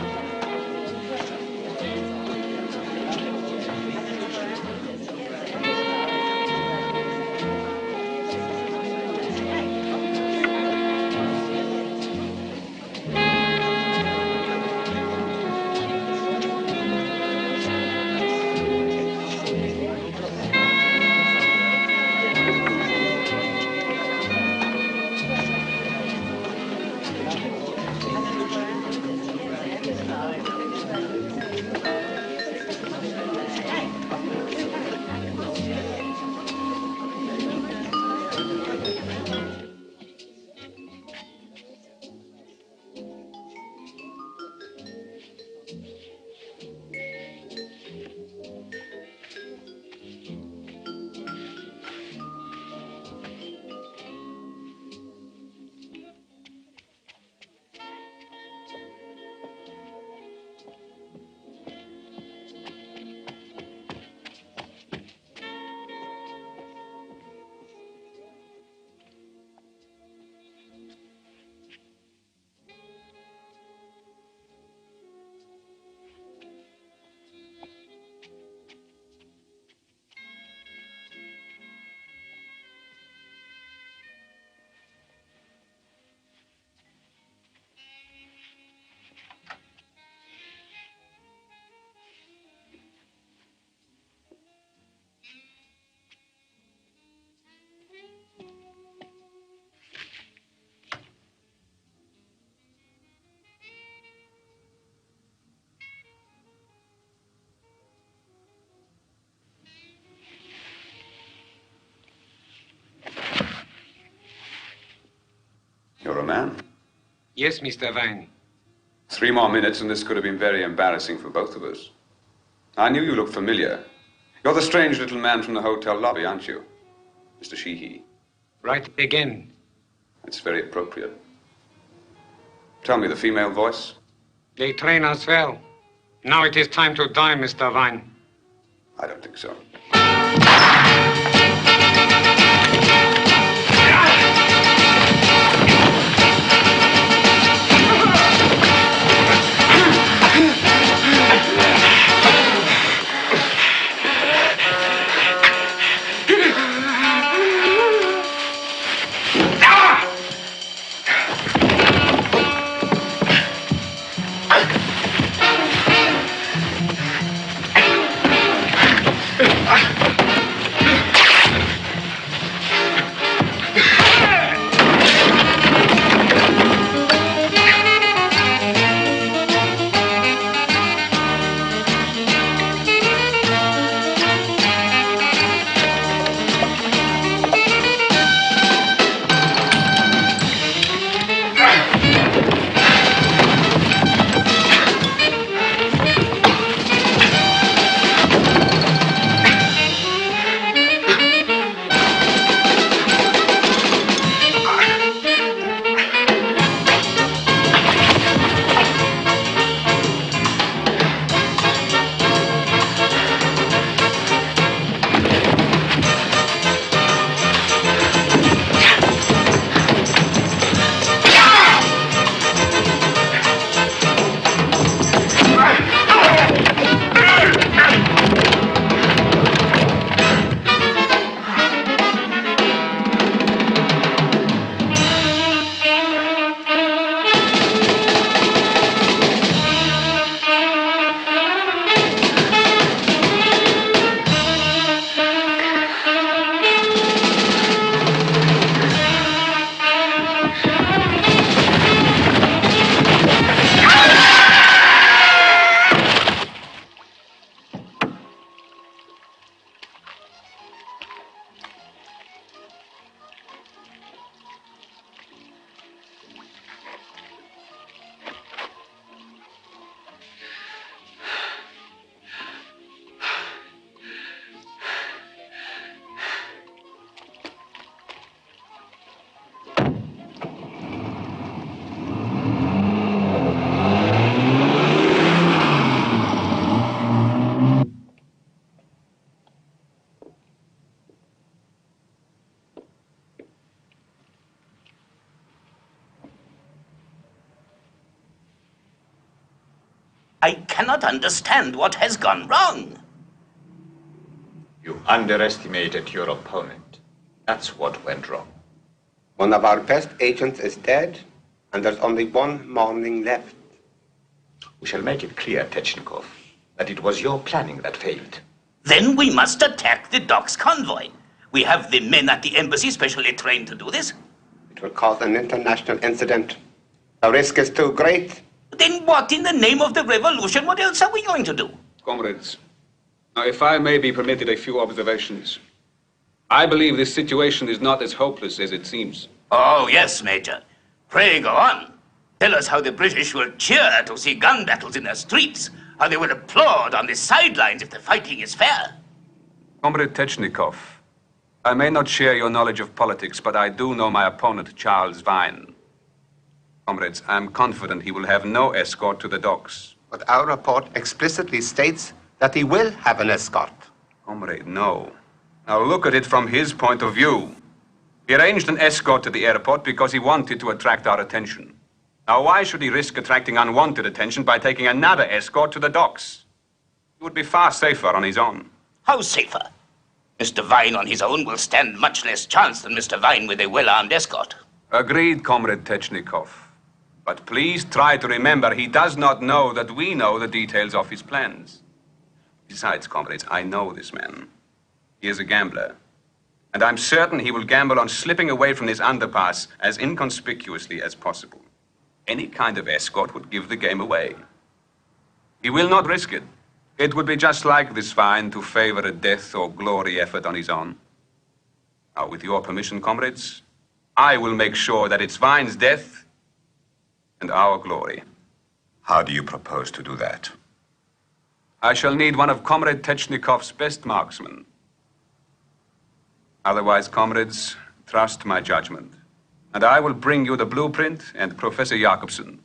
You're a man. Yes, Mr. Vine. 3 more minutes and this could have been very embarrassing for both of us. I knew you looked familiar. You're the strange little man from the hotel lobby, aren't you? Mr. Sheehy. Right again. That's very appropriate. Tell me, the female voice? They train us well. Now it is time to die, Mr. Vine. I don't think so. I cannot understand what has gone wrong. You underestimated your opponent. That's what went wrong. One of our best agents is dead, and there's only one morning left. We shall make it clear, Technikov, that it was your planning that failed. Then we must attack the docks convoy. We have the men at the embassy specially trained to do this. It will cause an international incident. The risk is too great. Then what in the name of the revolution, what else are we going to do? Comrades, now if I may be permitted a few observations. I believe this situation is not as hopeless as it seems. Oh, yes, Major. Pray go on. Tell us how the British will cheer to see gun battles in the streets, how they will applaud on the sidelines if the fighting is fair. Comrade Technikov, I may not share your knowledge of politics, but I do know my opponent, Charles Vine. Comrades, I am confident he will have no escort to the docks. But our report explicitly states that he will have an escort. Comrade, no. Now look at it from his point of view. He arranged an escort to the airport because he wanted to attract our attention. Now why should he risk attracting unwanted attention by taking another escort to the docks? He would be far safer on his own. How safer? Mr. Vine on his own will stand much less chance than Mr. Vine with a well-armed escort. Agreed, Comrade Technikov. But please try to remember he does not know that we know the details of his plans. Besides, comrades, I know this man. He is a gambler. And I'm certain he will gamble on slipping away from this underpass as inconspicuously as possible. Any kind of escort would give the game away. He will not risk it. It would be just like this Vine to favor a death or glory effort on his own. Now, with your permission, comrades, I will make sure that it's Vine's death and our glory. How do you propose to do that? I shall need one of Comrade Technikov's best marksmen. Otherwise, comrades, trust my judgment. And I will bring you the blueprint and Professor Jakobson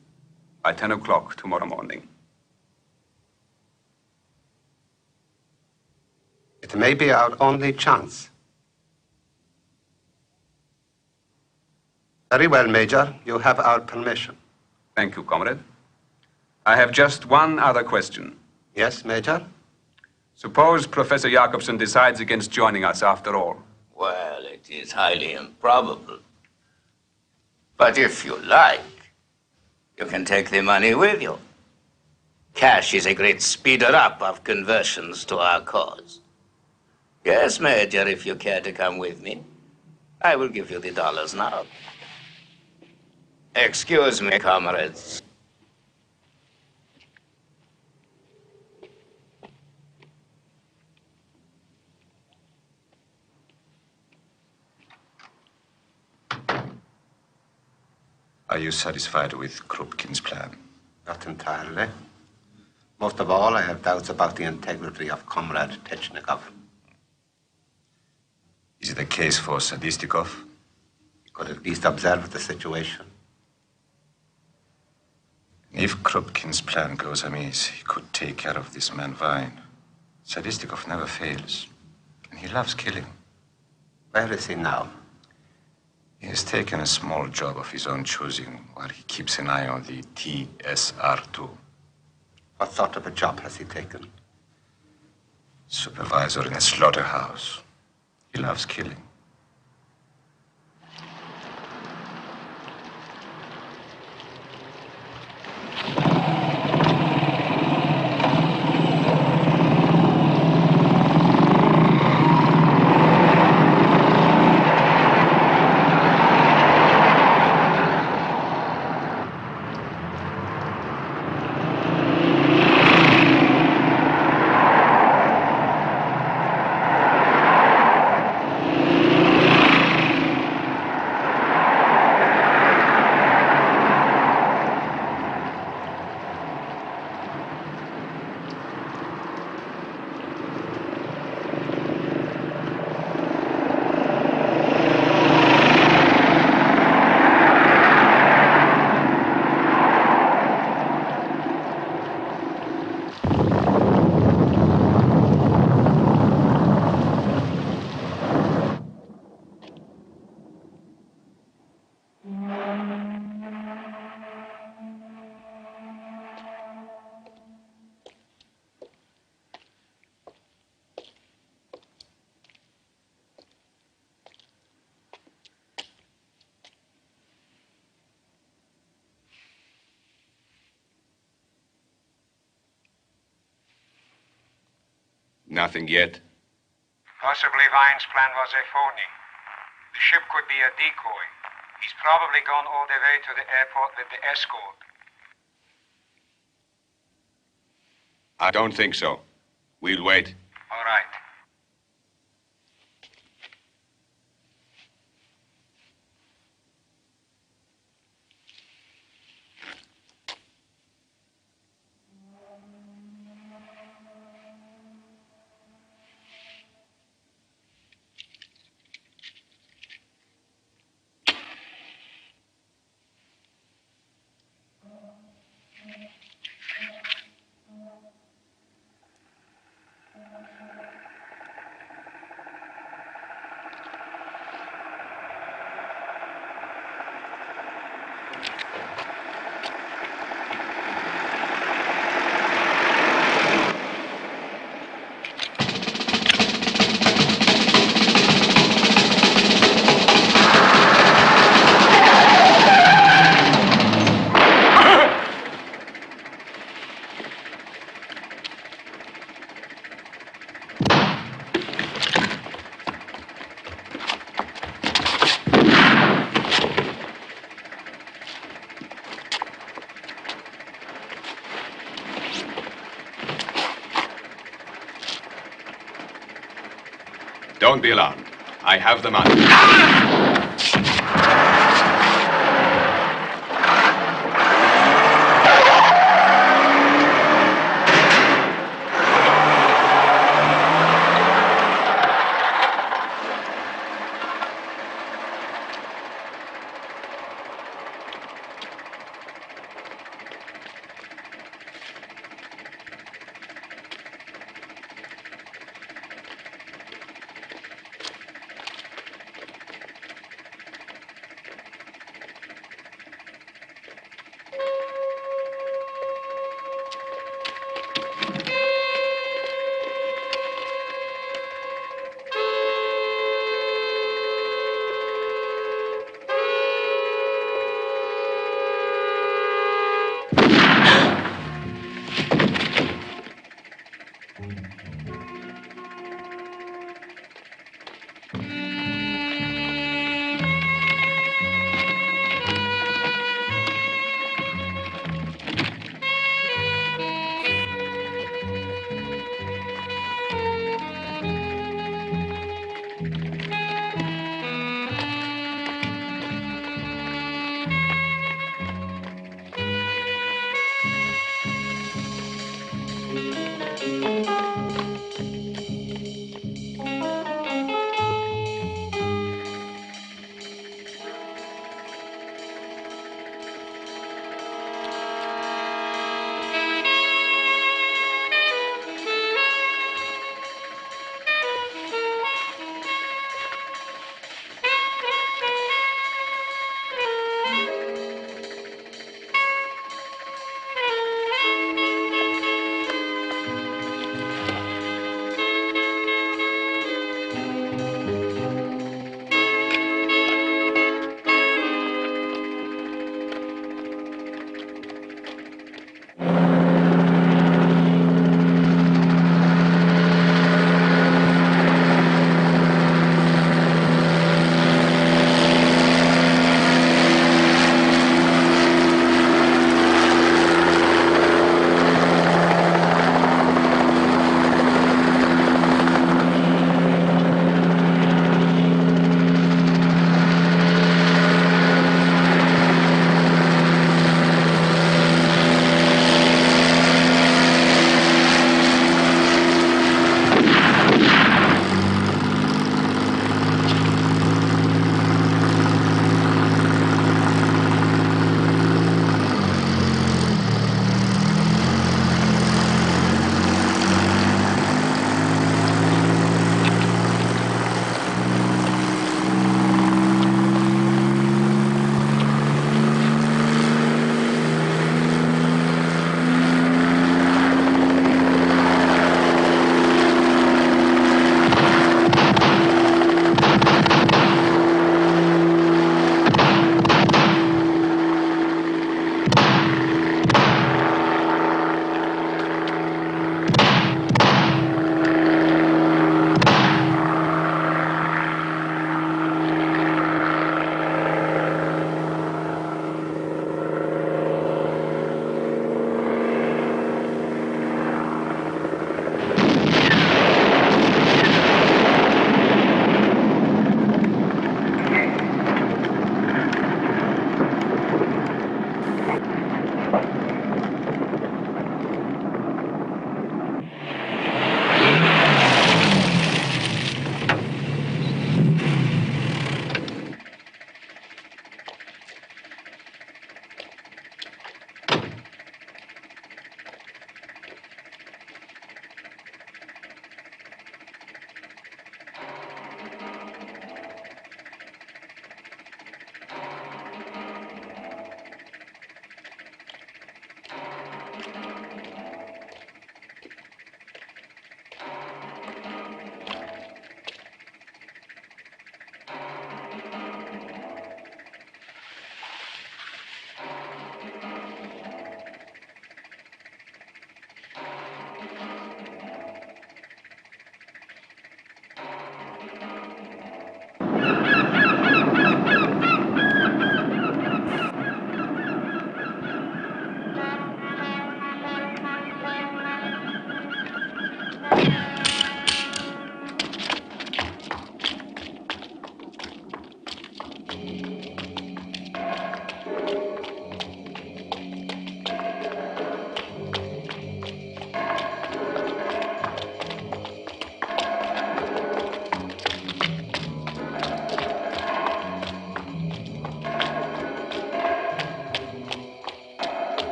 by 10 o'clock tomorrow morning. It may be our only chance. Very well, Major. You have our permission. Thank you, comrade. I have just one other question. Yes, Major? Suppose Professor Jakobson decides against joining us after all. Well, it is highly improbable. But if you like, you can take the money with you. Cash is a great speeder-up of conversions to our cause. Yes, Major, if you care to come with me, I will give you the dollars now. Excuse me, comrades. Are you satisfied with Krupkin's plan? Not entirely. Most of all, I have doubts about the integrity of Comrade Technikov. Is it a case for Sadistikov? He could at least observe the situation. If Krupkin's plan goes amiss, he could take care of this man Vine. Sadistikov never fails, and he loves killing. Where is he now? He has taken a small job of his own choosing while he keeps an eye on the TSR-2. What sort of a job has he taken? Supervisor in a slaughterhouse. He loves killing. Nothing yet. Possibly Vine's plan was a phony. The ship could be a decoy. He's probably gone all the way to the airport with the escort. I don't think so. We'll wait. All right. Don't be alarmed. I have the money.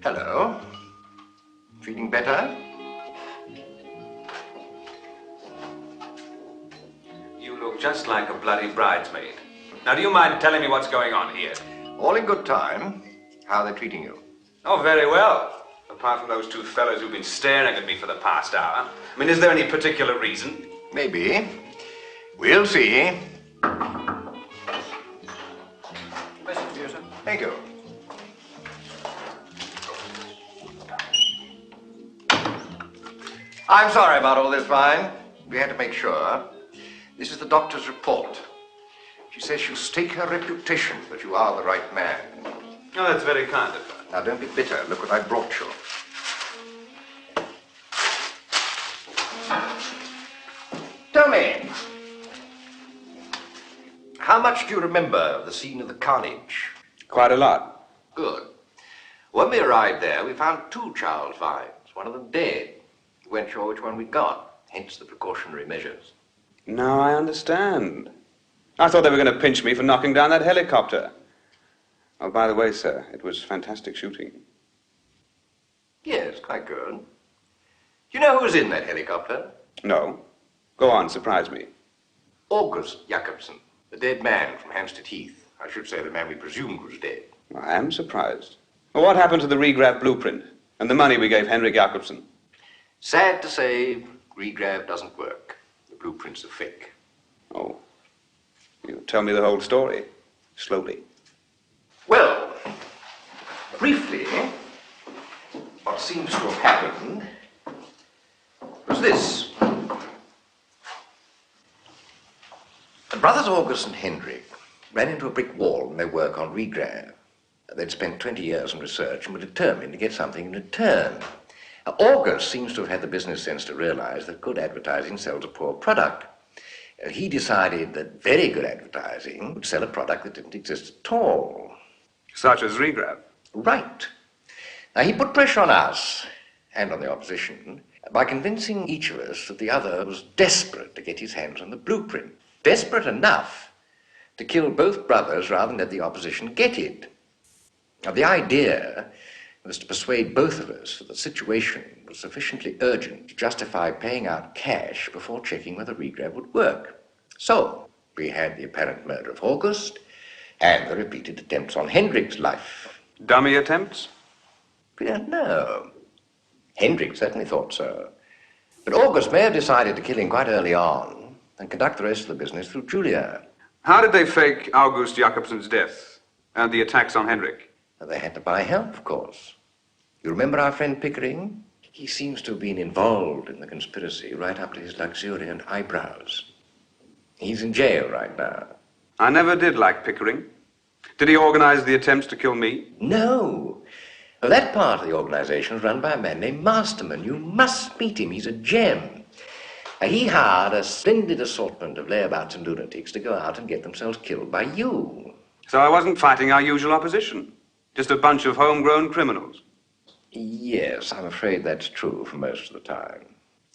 Hello. Feeling better? You look just like a bloody bridesmaid. Now, do you mind telling me what's going on here? All in good time. How are they treating you? Oh, very well. Apart from those two fellows who've been staring at me for the past hour. I mean, is there any particular reason? Maybe. We'll see. Message for you, sir. Thank you. I'm sorry about all this, Vine. We had to make sure. This is the doctor's report. She says she'll stake her reputation that you are the right man. Oh, that's very kind of her. Now, don't be bitter. Look what I brought you. Tell me, how much do you remember of the scene of the carnage? Quite a lot. Good. When we arrived there, we found two Charles Vines, one of them dead. We weren't sure which one we got, hence the precautionary measures. Now I understand. I thought they were going to pinch me for knocking down that helicopter. Oh, by the way, sir, it was fantastic shooting. Yes, quite good. Do you know who was in that helicopter? No. Go on, surprise me. August Jacobson, the dead man from Hampstead Heath. I should say the man we presumed was dead. I am surprised. Well, what happened to the regraph blueprint and the money we gave Henrik Jacobson? Sad to say, regraph doesn't work. The blueprints are fake. Oh. You tell me the whole story, slowly. Well, briefly, what seems to have happened was this. The brothers August and Hendrik ran into a brick wall in their work on regraph. They'd spent 20 years in research and were determined to get something in return. August seems to have had the business sense to realize that good advertising sells a poor product. He decided that very good advertising would sell a product that didn't exist at all. Such as regraph? Right. Now, he put pressure on us and on the opposition by convincing each of us that the other was desperate to get his hands on the blueprint. Desperate enough to kill both brothers rather than let the opposition get it. Now, the idea was to persuade both of us that the situation was sufficiently urgent to justify paying out cash before checking whether regraph would work. So, we had the apparent murder of August and the repeated attempts on Hendrik's life. Dummy attempts? We don't know. Hendrik certainly thought so. But August may have decided to kill him quite early on and conduct the rest of the business through Julia. How did they fake August Jacobson's death and the attacks on Henrik? They had to buy help, of course. You remember our friend Pickering? He seems to have been involved in the conspiracy right up to his luxuriant eyebrows. He's in jail right now. I never did like Pickering. Did he organize the attempts to kill me? No. Well, that part of the organization was run by a man named Masterman. You must meet him. He's a gem. He hired a splendid assortment of layabouts and lunatics to go out and get themselves killed by you. So I wasn't fighting our usual opposition. Just a bunch of homegrown criminals. Yes, I'm afraid that's true for most of the time.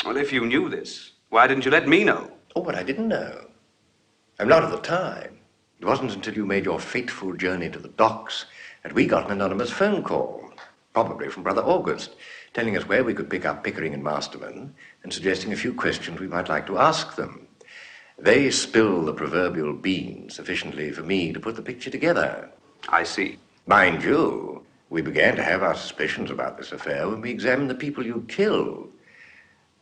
Well, if you knew this, why didn't you let me know? Oh, but I didn't know. I'm not at the time. It wasn't until you made your fateful journey to the docks that we got an anonymous phone call, probably from Brother August, telling us where we could pick up Pickering and Masterman and suggesting a few questions we might like to ask them. They spill the proverbial beans sufficiently for me to put the picture together. I see. Mind you, we began to have our suspicions about this affair when we examined the people you killed.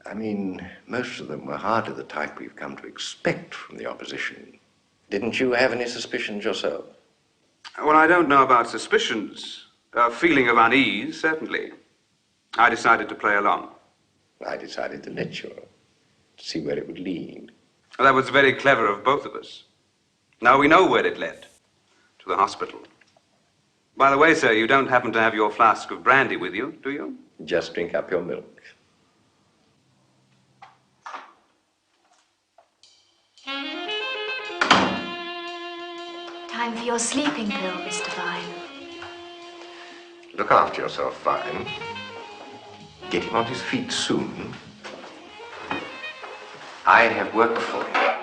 I mean, most of them were hardly the type we've come to expect from the opposition. Didn't you have any suspicions yourself? Well, I don't know about suspicions. A feeling of unease, certainly. I decided to play along. I decided to let you, to see where it would lead. Well, that was very clever of both of us. Now we know where it led. To the hospital. By the way, sir, you don't happen to have your flask of brandy with you, do you? Just drink up your milk. Time for your sleeping pill, Mr. Vine. Look after yourself, Vine. Get him on his feet soon. I have work for you.